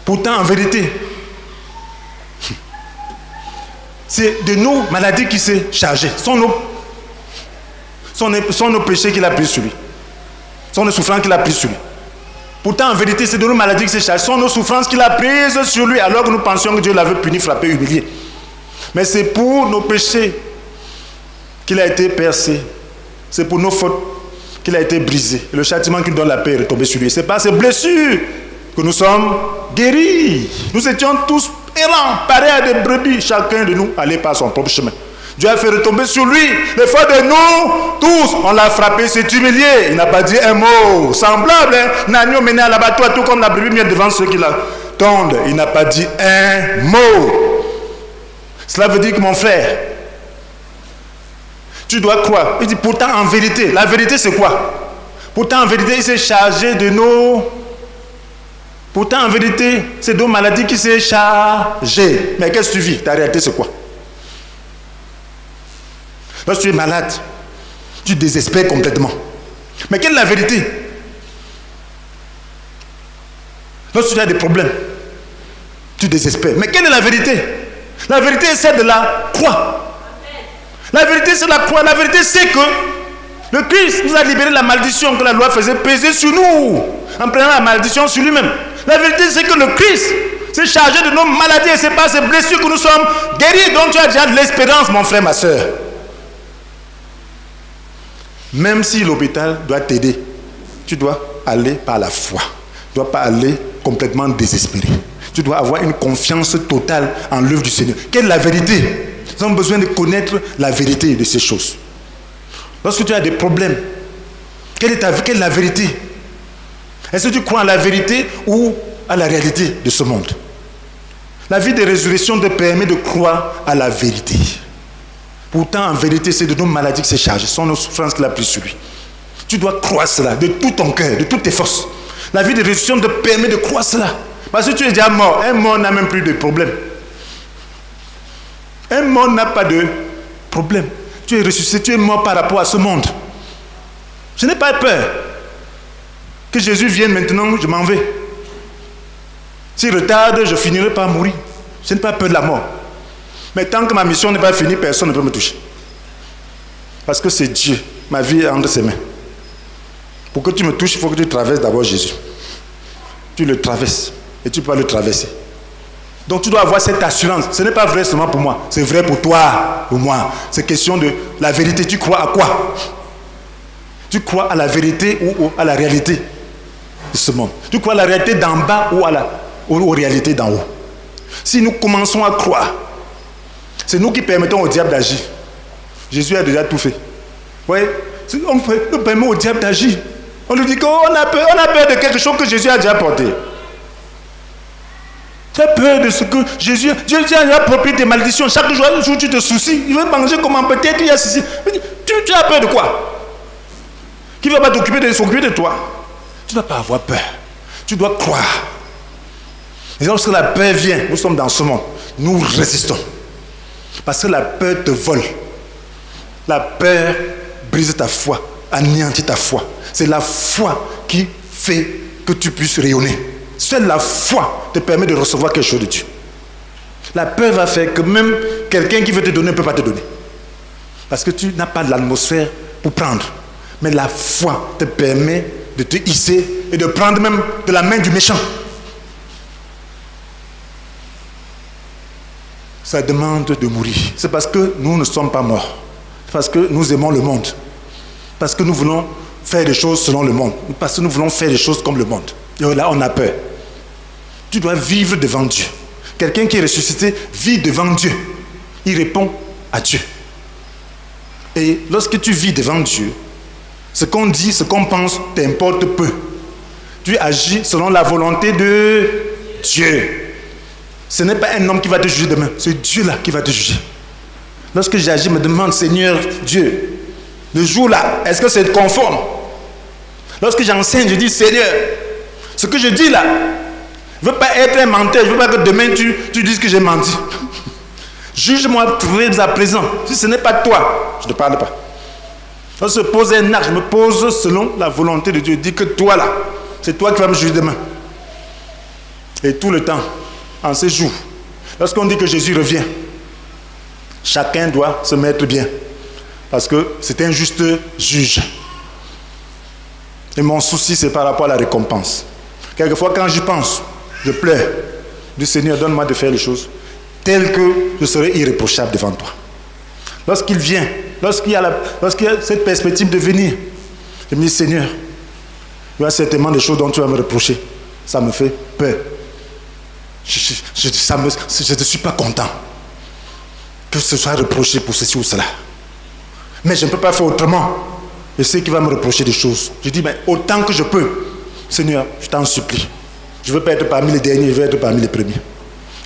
Pourtant, en vérité, c'est de nos maladies qui s'est chargé. Sont nos péchés qu'il a pris sur lui. Sont nos souffrances qu'il a pris sur lui. Pourtant, en vérité, c'est de nos maladies qui s'est chargé. Sont nos souffrances qu'il a prises sur lui, alors que nous pensions que Dieu l'avait puni, frappé, humilié. Mais c'est pour nos péchés qu'il a été percé. C'est pour nos fautes qu'il a été brisé. Et le châtiment qui donne la paix est retombé sur lui. C'est par ces blessures que nous sommes guéris. Nous étions tous errants, pareils à des brebis. Chacun de nous allait par son propre chemin. Dieu a fait retomber sur lui l'effort de nous tous. On l'a frappé, s'est humilié. Il n'a pas dit un mot semblable. N'agneau mené à l'abattoir, tout comme la brebis mise devant ceux qui l'attendent. Il n'a pas dit un mot. Cela veut dire que mon frère, tu dois croire. Il dit pourtant en vérité. La vérité c'est quoi? Pourtant en vérité il s'est chargé de nos... Pourtant en vérité c'est de nos maladies qui s'est chargé. Mais qu'est-ce que tu vis? Ta réalité c'est quoi? Lorsque tu es malade, tu désespères complètement. Mais quelle est la vérité? Lorsque tu as des problèmes, tu désespères. Mais quelle est la vérité? La vérité est celle de la croix. La vérité c'est la croix. La vérité c'est que le Christ nous a libéré de la malédiction que la loi faisait peser sur nous, en prenant la malédiction sur lui-même. La vérité c'est que le Christ s'est chargé de nos maladies et c'est par ses blessures que nous sommes guéris. Donc tu as déjà de l'espérance, mon frère, ma soeur. Même si l'hôpital doit t'aider, tu dois aller par la foi. Tu ne dois pas aller complètement désespéré. Tu dois avoir une confiance totale en l'œuvre du Seigneur. Quelle est la vérité? Nous avons besoin de connaître la vérité de ces choses. Lorsque tu as des problèmes, quelle est la vérité? Est-ce que tu crois à la vérité ou à la réalité de ce monde? La vie de résurrection te permet de croire à la vérité. Pourtant, en vérité, c'est de nos maladies qui s'est chargé. Ce sont nos souffrances qu'il a prises sur lui. Tu dois croire cela de tout ton cœur, de toutes tes forces. La vie de résurrection te permet de croire cela. Parce que tu es déjà mort. Un mort n'a même plus de problème. Un mort n'a pas de problème. Tu es ressuscité, tu es mort par rapport à ce monde. Je n'ai pas peur que Jésus vienne maintenant, je m'en vais. S'il retarde, je finirai par mourir. Je n'ai pas peur de la mort. Mais tant que ma mission n'est pas finie, personne ne peut me toucher. Parce que c'est Dieu. Ma vie est entre ses mains. Pour que tu me touches, il faut que tu traverses d'abord Jésus. Tu le traverses et tu peux le traverser. Donc tu dois avoir cette assurance. Ce n'est pas vrai seulement pour moi. C'est vrai pour toi, pour moi. C'est question de la vérité. Tu crois à quoi? Tu crois à la vérité ou à la réalité de ce monde? Tu crois à la réalité d'en bas ou aux réalités d'en haut? Si nous commençons à croire, c'est nous qui permettons au diable d'agir. Jésus a déjà tout fait. Oui, on permet au diable d'agir. On lui dit qu'on a peur de quelque chose que Jésus a déjà porté. Tu as peur de ce que Jésus a déjà approprié tes malédictions. Chaque jour, tu te soucies. Il veut manger comment? Peut-être il y a ceci. Tu as peur de quoi? Qui ne va pas s'occuper de toi? Tu ne dois pas avoir peur. Tu dois croire. Et lorsque la peur vient, nous sommes dans ce monde. Nous résistons. Parce que la peur te vole. La peur brise ta foi, anéantit ta foi. C'est la foi qui fait que tu puisses rayonner. Seule la foi te permet de recevoir quelque chose de Dieu. La peur va faire que même quelqu'un qui veut te donner ne peut pas te donner. Parce que tu n'as pas de l'atmosphère pour prendre. Mais la foi te permet de te hisser et de prendre même de la main du méchant. Ça demande de mourir. C'est parce que nous ne sommes pas morts. C'est parce que nous aimons le monde. Parce que nous voulons faire des choses selon le monde. Parce que nous voulons faire des choses comme le monde. Et là, on a peur. Tu dois vivre devant Dieu. Quelqu'un qui est ressuscité vit devant Dieu. Il répond à Dieu. Et lorsque tu vis devant Dieu, ce qu'on dit, ce qu'on pense, t'importe peu. Tu agis selon la volonté de Dieu. Ce n'est pas un homme qui va te juger demain. C'est Dieu là qui va te juger. Lorsque j'agis, je me demande, Seigneur Dieu, le jour là, est-ce que c'est conforme? Lorsque j'enseigne, je dis, Seigneur, ce que je dis là, je ne veux pas être un menteur. Je ne veux pas que demain tu dises que j'ai menti. Juge-moi très à présent. Si ce n'est pas toi, je ne te parle pas. Lorsque je pose un acte, je me pose selon la volonté de Dieu. Je dis que toi là, c'est toi qui vas me juger demain. Et tout le temps, en ces jours, lorsqu'on dit que Jésus revient, chacun doit se mettre bien. Parce que c'est un juste juge. Et mon souci, c'est par rapport à la récompense. Quelquefois, quand j'y pense, je pleure. Du Seigneur, donne-moi de faire les choses telles que je serai irréprochable devant toi. Lorsqu'il vient, lorsqu'il y a cette perspective de venir, je me dis, Seigneur, il y a certainement des choses dont tu vas me reprocher. Ça me fait peur. Je ne suis pas content que ce soit reproché pour ceci ou cela. Mais je ne peux pas faire autrement. Je sais qu'il va me reprocher des choses. Je dis, mais autant que je peux, Seigneur, je t'en supplie. Je ne veux pas être parmi les derniers, je veux être parmi les premiers.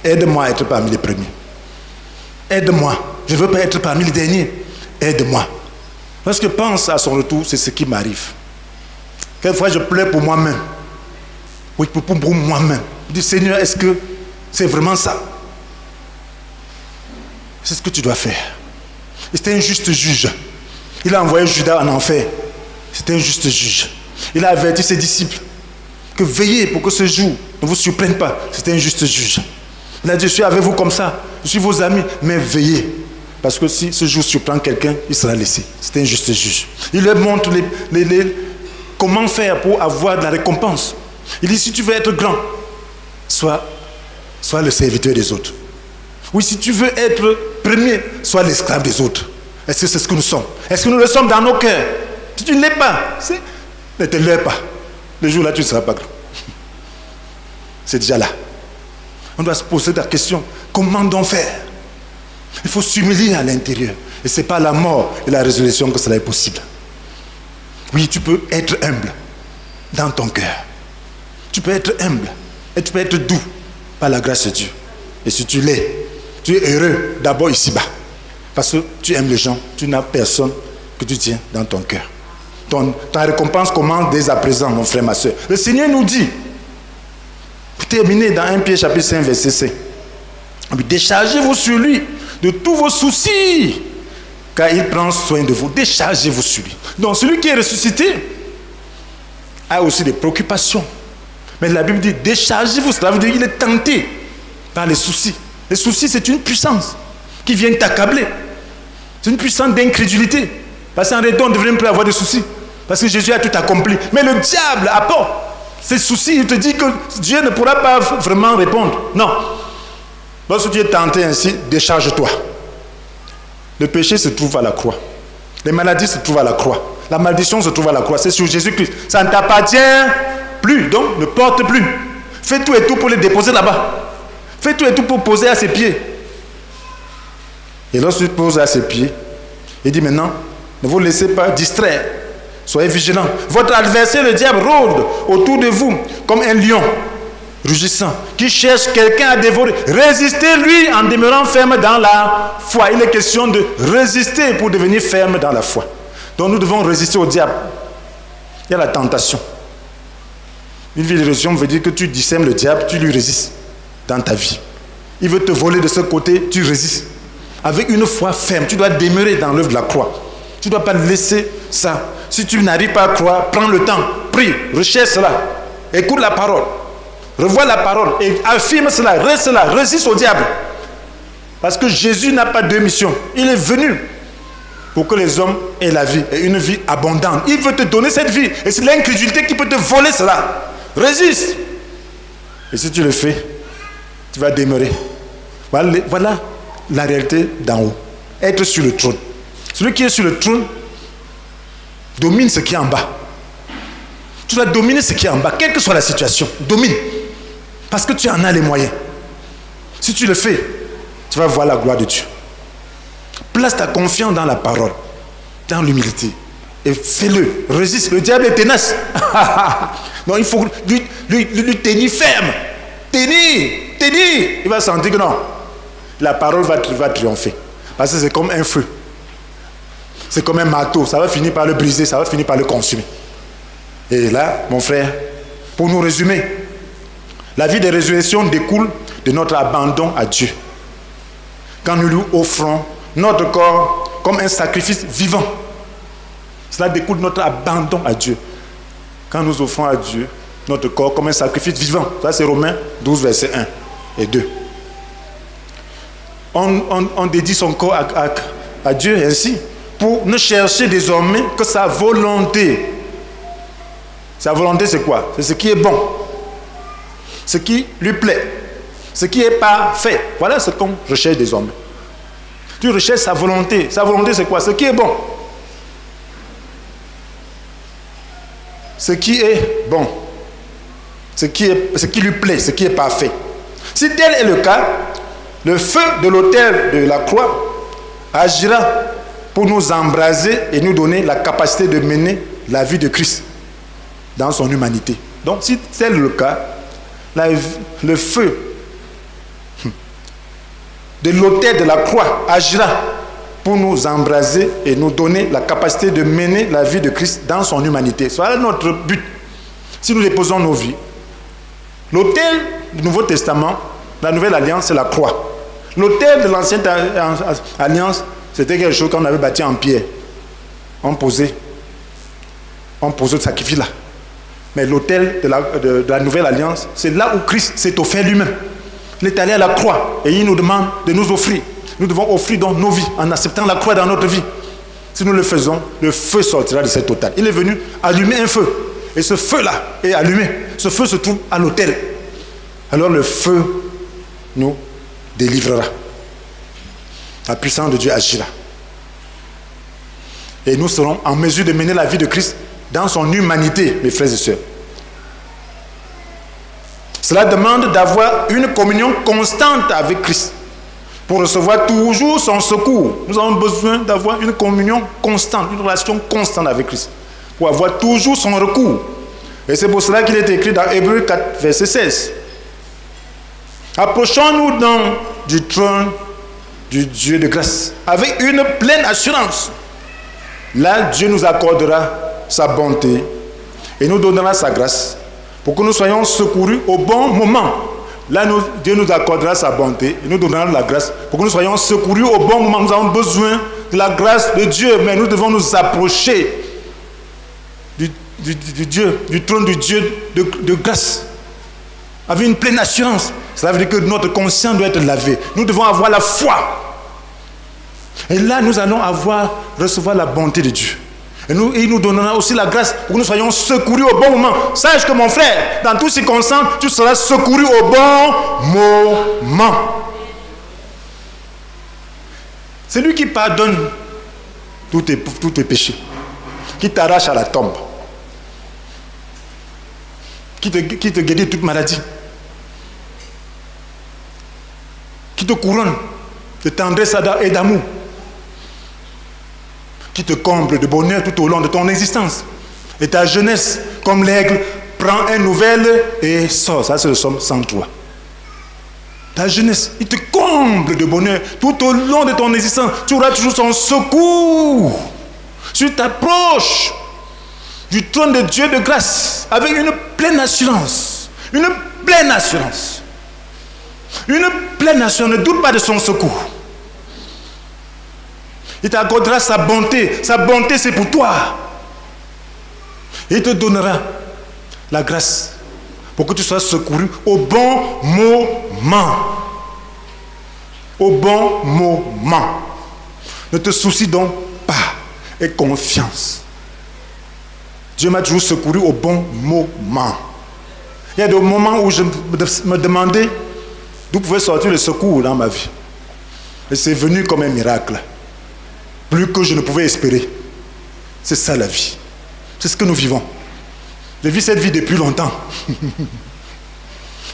Aide-moi à être parmi les premiers. Aide-moi. Je ne veux pas être parmi les derniers. Aide-moi. Lorsque je pense à son retour, c'est ce qui m'arrive. Quelquefois, je pleure pour moi-même. Oui, pour moi-même. Je dis, Seigneur, est-ce que c'est vraiment ça? C'est ce que tu dois faire. C'était un juste juge. Il a envoyé Judas en enfer. C'était un juste juge. Il a averti ses disciples que veillez pour que ce jour ne vous surprenne pas. C'était un juste juge. Il a dit, je suis avec vous comme ça. Je suis vos amis, mais veillez. Parce que si ce jour surprend quelqu'un, il sera laissé. C'était un juste juge. Il leur montre comment faire pour avoir de la récompense. Il dit, si tu veux être grand, sois le serviteur des autres. Oui, si tu veux être premier, sois l'esclave des autres. Est-ce que c'est ce que nous sommes? Est-ce que nous le sommes dans nos cœurs? Si tu ne l'es pas, ne te lève pas. Le jour-là, tu ne seras pas grand. C'est déjà là. On doit se poser la question, comment donc faire? Il faut s'humilier à l'intérieur. Et ce n'est pas la mort et la résurrection que cela est possible. Oui, tu peux être humble dans ton cœur. Tu peux être humble et tu peux être doux par la grâce de Dieu. Et si tu l'es, tu es heureux d'abord ici-bas. Parce que tu aimes les gens, tu n'as personne que tu tiens dans ton cœur. Ta récompense commence dès à présent, mon frère, ma soeur. Le Seigneur nous dit, pour terminer dans 1 Pierre chapitre 5, verset 5, déchargez-vous sur lui de tous vos soucis, car il prend soin de vous. Déchargez-vous sur lui. Donc celui qui est ressuscité a aussi des préoccupations. Mais la Bible dit, déchargez-vous. Cela veut dire qu'il est tenté par les soucis. Les soucis, c'est une puissance qui vient t'accabler. C'est une puissance d'incrédulité. Parce qu'en réalité, on ne devrait même plus avoir de soucis. Parce que Jésus a tout accompli. Mais le diable apporte ces soucis. Il te dit que Dieu ne pourra pas vraiment répondre. Non. Lorsque tu es tenté ainsi, décharge-toi. Le péché se trouve à la croix. Les maladies se trouvent à la croix. La malédiction se trouve à la croix. C'est sur Jésus-Christ. Ça ne t'appartient plus. Donc, ne porte plus. Fais tout et tout pour les déposer là-bas. Fais tout et tout pour poser à ses pieds. Et lorsque tu poses à ses pieds, il dit maintenant, ne vous laissez pas distraire. Soyez vigilants. Votre adversaire, le diable, rôde autour de vous comme un lion rugissant qui cherche quelqu'un à dévorer. Résistez-lui en demeurant ferme dans la foi. Il est question de résister pour devenir ferme dans la foi. Donc nous devons résister au diable. Il y a la tentation. Une vie de résistance veut dire que tu discernes le diable, tu lui résistes dans ta vie. Il veut te voler de ce côté, tu résistes. Avec une foi ferme, tu dois demeurer dans l'œuvre de la croix. Tu ne dois pas laisser ça. Si tu n'arrives pas à croire, prends le temps, prie, recherche cela, écoute la parole, revois la parole et affirme cela, résiste au diable. Parce que Jésus n'a pas deux missions. Il est venu pour que les hommes aient la vie et une vie abondante. Il veut te donner cette vie et c'est l'incrédulité qui peut te voler cela. Résiste. Et si tu le fais, tu vas demeurer. Voilà la réalité d'en haut. Être sur le trône. Celui qui est sur le trône domine ce qui est en bas. Tu dois dominer ce qui est en bas, quelle que soit la situation. Domine. Parce que tu en as les moyens. Si tu le fais, tu vas voir la gloire de Dieu. Place ta confiance dans la parole, dans l'humilité. Et fais-le. Résiste. Le diable est tenace. Donc il faut lui tenir ferme. Tenir. Il va sentir que non. La parole va triompher. Parce que c'est comme un feu. C'est comme un marteau. Ça va finir par le briser. Ça va finir par le consumer. Et là, mon frère, pour nous résumer, la vie de résurrection découle de notre abandon à Dieu. Quand nous lui offrons notre corps comme un sacrifice vivant, cela découle de notre abandon à Dieu. Quand nous offrons à Dieu notre corps comme un sacrifice vivant, ça c'est Romains 12, versets 1 et 2. On dédie son corps à Dieu ainsi pour ne chercher désormais que sa volonté. Sa volonté c'est quoi? C'est ce qui est bon, ce qui lui plaît, ce qui est parfait. Voilà ce qu'on recherche désormais. Tu recherches sa volonté. Sa volonté c'est quoi? Ce qui est bon. Ce qui est bon. Ce qui lui plaît, ce qui est parfait. Si tel est le cas, le feu de l'autel de la croix agira pour nous embraser et nous donner la capacité de mener la vie de Christ dans son humanité. Donc si tel est le cas, le feu de l'autel de la croix agira pour nous embraser et nous donner la capacité de mener la vie de Christ dans son humanité. Voilà notre but. Si nous déposons nos vies, l'autel du Nouveau Testament, la Nouvelle Alliance, c'est la croix. L'autel de l'Ancienne Alliance, c'était quelque chose qu'on avait bâti en pierre. On posait le sacrifice là. Mais l'autel de la nouvelle alliance, c'est là où Christ s'est offert lui-même. Il est allé à la croix et il nous demande de nous offrir. Nous devons offrir dans nos vies en acceptant la croix dans notre vie. Si nous le faisons, le feu sortira de cet autel. Il est venu allumer un feu. Et ce feu-là est allumé. Ce feu se trouve à l'autel. Alors le feu nous délivrera. La puissance de Dieu agira. Et nous serons en mesure de mener la vie de Christ dans son humanité, mes frères et sœurs. Cela demande d'avoir une communion constante avec Christ pour recevoir toujours son secours. Nous avons besoin d'avoir une communion constante, une relation constante avec Christ pour avoir toujours son recours. Et c'est pour cela qu'il est écrit dans Hébreux 4, verset 16. Approchons-nous donc du trône du Dieu de grâce avec une pleine assurance. Là, Dieu nous accordera sa bonté et nous donnera sa grâce pour que nous soyons secourus au bon moment. Là, Dieu nous accordera sa bonté et nous donnera la grâce pour que nous soyons secourus au bon moment. Nous avons besoin de la grâce de Dieu, mais nous devons nous approcher du trône du Dieu de grâce avec une pleine assurance. Cela veut dire que notre conscience doit être lavée. Nous devons avoir la foi. Et là, nous allons recevoir la bonté de Dieu. Et il nous donnera aussi la grâce pour que nous soyons secourus au bon moment. Sache que mon frère, dans toutes circonstances, tu seras secouru au bon moment. C'est lui qui pardonne tous tes péchés, qui t'arrache à la tombe, qui te guérit de toute maladie, qui te couronne de tendresse et d'amour, qui te comble de bonheur tout au long de ton existence. Et ta jeunesse, comme l'aigle, prend un nouvel et sort. Ça, c'est le psaume 103. Ta jeunesse, il te comble de bonheur tout au long de ton existence. Tu auras toujours son secours. Tu t'approches du trône de Dieu de grâce avec une pleine assurance. Une pleine assurance. Une pleine assurance. Ne doute pas de son secours. Il t'accordera sa bonté. Sa bonté, c'est pour toi. Il te donnera la grâce pour que tu sois secouru au bon moment. Au bon moment. Ne te soucie donc pas. Aie confiance. Dieu m'a toujours secouru au bon moment. Il y a des moments où je me demandais d'où pouvait sortir le secours dans ma vie. Et c'est venu comme un miracle. Plus que je ne pouvais espérer. C'est ça la vie. C'est ce que nous vivons. Je vis cette vie depuis longtemps.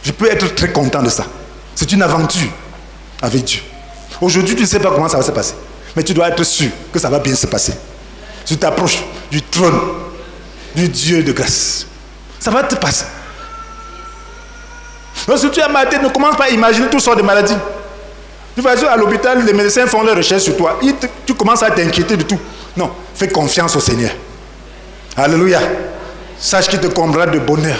Je peux être très content de ça. C'est une aventure avec Dieu. Aujourd'hui, tu ne sais pas comment ça va se passer. Mais tu dois être sûr que ça va bien se passer. Tu t'approches du trône du Dieu de grâce. Ça va te passer. Lorsque tu es malade, ne commence pas à imaginer toutes sortes de maladies. Tu vas à l'hôpital, les médecins font leurs recherches sur toi. Tu commences à t'inquiéter de tout. Non, fais confiance au Seigneur. Alléluia. Sache qu'il te comblera de bonheur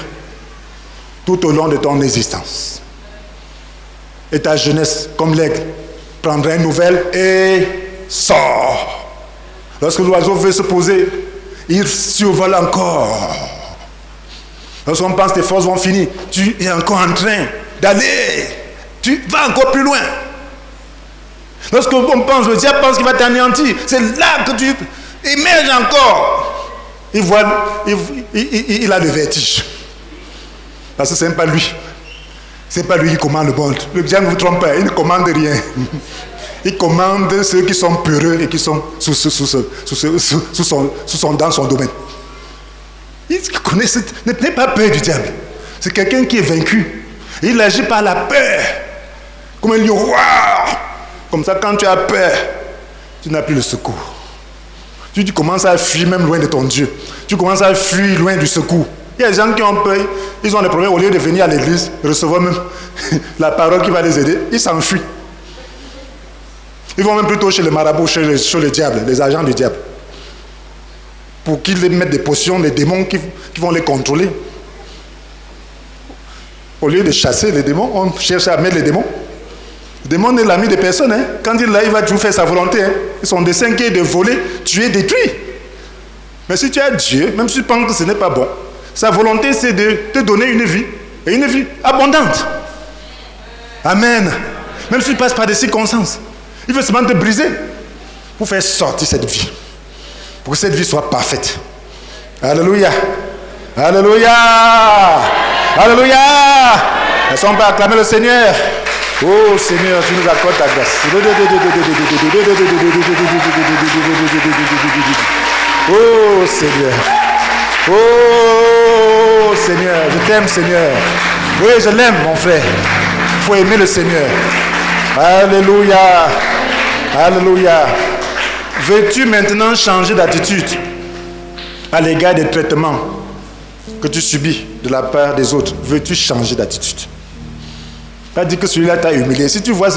tout au long de ton existence. Et ta jeunesse, comme l'aigle, prendra une nouvelle et sort. Lorsque l'oiseau veut se poser, il survole encore. Lorsqu'on pense que tes forces vont finir, tu es encore en train d'aller. Tu vas encore plus loin. Lorsqu'on pense, le diable pense qu'il va t'anéantir, c'est là que tu émerges encore. Il a le vertige. Parce que ce n'est pas lui. Ce n'est pas lui qui commande le monde. Le diable ne vous trompe pas, il ne commande rien. Il commande ceux qui sont peureux et qui sont dans son domaine. Il connaît, n'aie pas peur du diable. C'est quelqu'un qui est vaincu. Il agit par la peur. Comme un lion. Comme ça, quand tu as peur, tu n'as plus le secours. Tu commences à fuir même loin de ton Dieu. Tu commences à fuir loin du secours. Il y a des gens qui ont peur, ils ont des problèmes, au lieu de venir à l'église, recevoir même la parole qui va les aider, ils s'enfuient. Ils vont même plutôt chez les marabouts, chez le diable, les agents du diable. Pour qu'ils les mettent des potions, les démons qui vont les contrôler. Au lieu de chasser les démons, on cherche à mettre les démons. Le démon est l'ami de personne. Hein. Quand il est là, il va toujours faire sa volonté. Hein. Son dessein qui est de voler, tuer, détruire. Mais si tu as Dieu, même si tu penses que ce n'est pas bon, sa volonté c'est de te donner une vie, et une vie abondante. Amen. Même si tu passes par des circonstances, il veut seulement te briser pour faire sortir cette vie. Pour que cette vie soit parfaite. Alléluia. Alléluia. Alléluia. Est-ce qu'on peut acclamer le Seigneur? Oh Seigneur, tu nous accordes ta grâce. Oh Seigneur. Oh Seigneur, je t'aime Seigneur. Oui, je l'aime mon frère. Il faut aimer le Seigneur. Alléluia. Alléluia. Veux-tu maintenant changer d'attitude à l'égard des traitements que tu subis de la part des autres? Veux-tu changer d'attitude? Pas dire que celui-là t'a humilié. Si tu voyais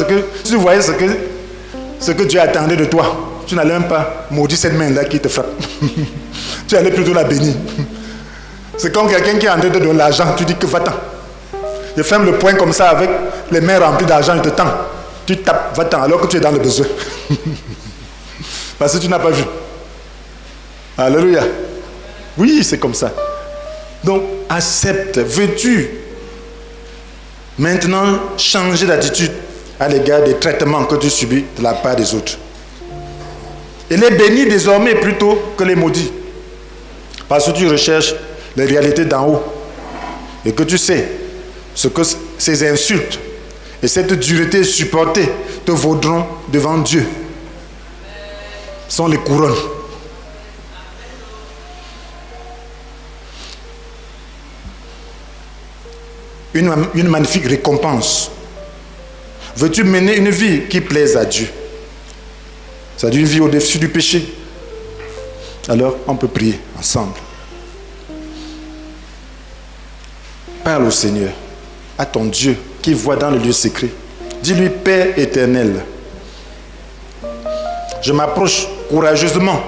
ce que Dieu attendait de toi, tu n'allais même pas maudire cette main-là qui te frappe. Tu allais plutôt la bénir. C'est comme quelqu'un qui est en train de donner l'argent. Tu dis que va-t'en. Je ferme le poing comme ça avec les mains remplies d'argent, il te tend. Tu tapes, va-t'en, alors que tu es dans le besoin. Parce que tu n'as pas vu. Alléluia. Oui, c'est comme ça. Donc, accepte. Veux-tu maintenant changer d'attitude à l'égard des traitements que tu subis de la part des autres? Et les bénis désormais plutôt que les maudits. Parce que tu recherches les réalités d'en haut. Et que tu sais ce que ces insultes et cette dureté supportée te vaudront devant Dieu. Ce sont les couronnes. Une magnifique récompense. Veux-tu mener une vie qui plaise à Dieu? C'est-à-dire une vie au-dessus du péché. Alors, on peut prier ensemble. Parle au Seigneur, à ton Dieu qui voit dans le lieu secret. Dis-lui, Père éternel, je m'approche courageusement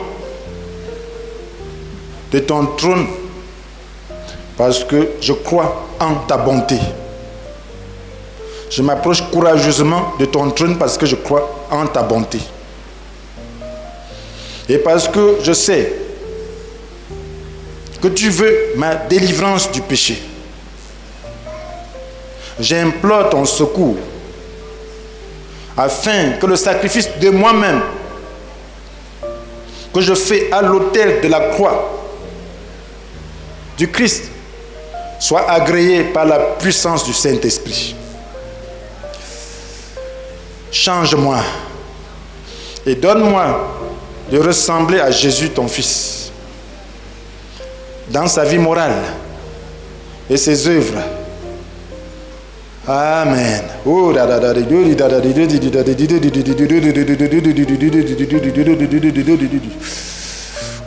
de ton trône parce que je crois en ta bonté. Je m'approche courageusement de ton trône parce que je crois en ta bonté. Et parce que je sais que tu veux ma délivrance du péché. J'implore ton secours afin que le sacrifice de moi-même que je fais à l'autel de la croix du Christ soit agréé par la puissance du Saint-Esprit. Change-moi et donne-moi de ressembler à Jésus ton Fils dans sa vie morale et ses œuvres. Amen.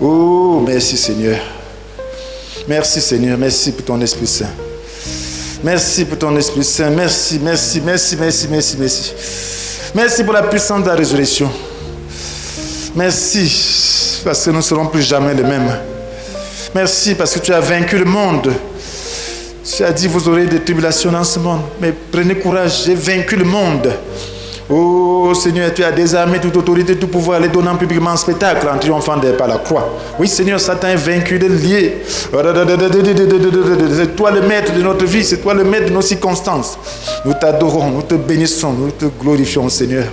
Oh, merci Seigneur. Merci Seigneur, merci pour ton Esprit Saint. Merci pour ton Esprit Saint. Merci, merci, merci, merci, merci, merci. Merci pour la puissance de la résurrection. Merci parce que nous ne serons plus jamais les mêmes. Merci parce que tu as vaincu le monde. Tu as dit, vous aurez des tribulations dans ce monde. Mais prenez courage, j'ai vaincu le monde. Oh Seigneur, tu as désarmé toute autorité, tout pouvoir, les donnant publiquement en spectacle en triomphant par la croix. Oui Seigneur, Satan est vaincu, il est lié. C'est toi le maître de notre vie, c'est toi le maître de nos circonstances. Nous t'adorons, nous te bénissons, nous te glorifions Seigneur.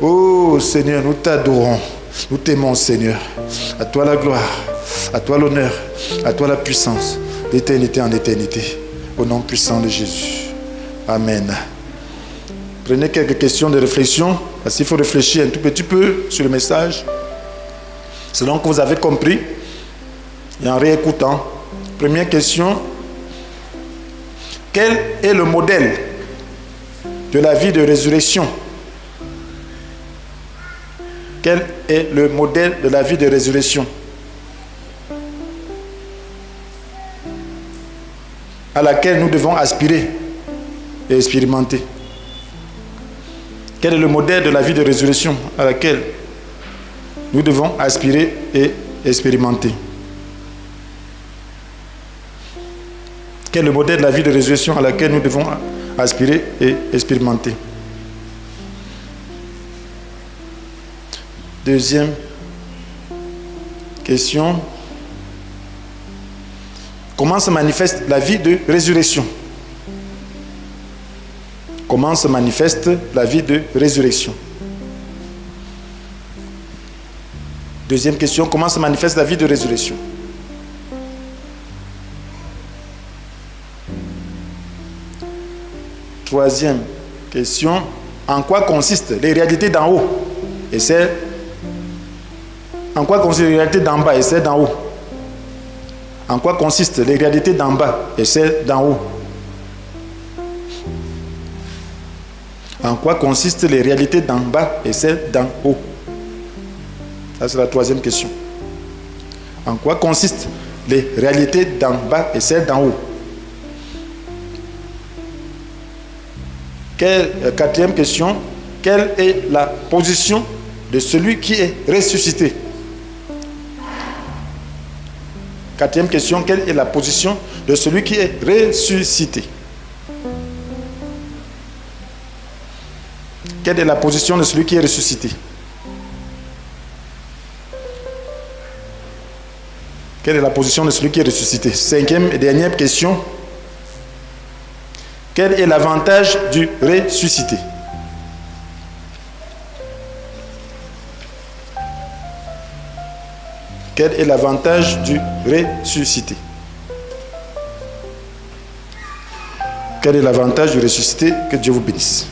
Oh Seigneur, nous t'adorons, nous t'aimons Seigneur. À toi la gloire, à toi l'honneur, à toi la puissance. D'éternité en éternité, au nom puissant de Jésus. Amen. Prenez quelques questions de réflexion, parce qu'il faut réfléchir un tout petit peu sur le message, selon que vous avez compris, et en réécoutant. Première question, quel est le modèle de la vie de résurrection? Quel est le modèle de la vie de résurrection à laquelle nous devons aspirer et expérimenter? Quel est le modèle de la vie de résurrection à laquelle nous devons aspirer et expérimenter? Quel est le modèle de la vie de résurrection à laquelle nous devons aspirer et expérimenter? Deuxième question. Comment se manifeste la vie de résurrection? Comment se manifeste la vie de résurrection? Deuxième question. Comment se manifeste la vie de résurrection? Troisième question. En quoi consistent les réalités d'en haut et celles en quoi consistent les réalités d'en bas et celles d'en haut? En quoi consistent les réalités d'en bas et celles d'en haut? En quoi consistent les réalités d'en bas et celles d'en haut? Ça, c'est la troisième question. En quoi consistent les réalités d'en bas et celles d'en haut? Quatrième question. Quelle est la position de celui qui est ressuscité? Quatrième question. Quelle est la position de celui qui est ressuscité? Quelle est la position de celui qui est ressuscité? Quelle est la position de celui qui est ressuscité? Cinquième et dernière question. Quel est l'avantage du ressuscité? Quel est l'avantage du ressuscité? Quel est l'avantage du ressuscité? Que Dieu vous bénisse.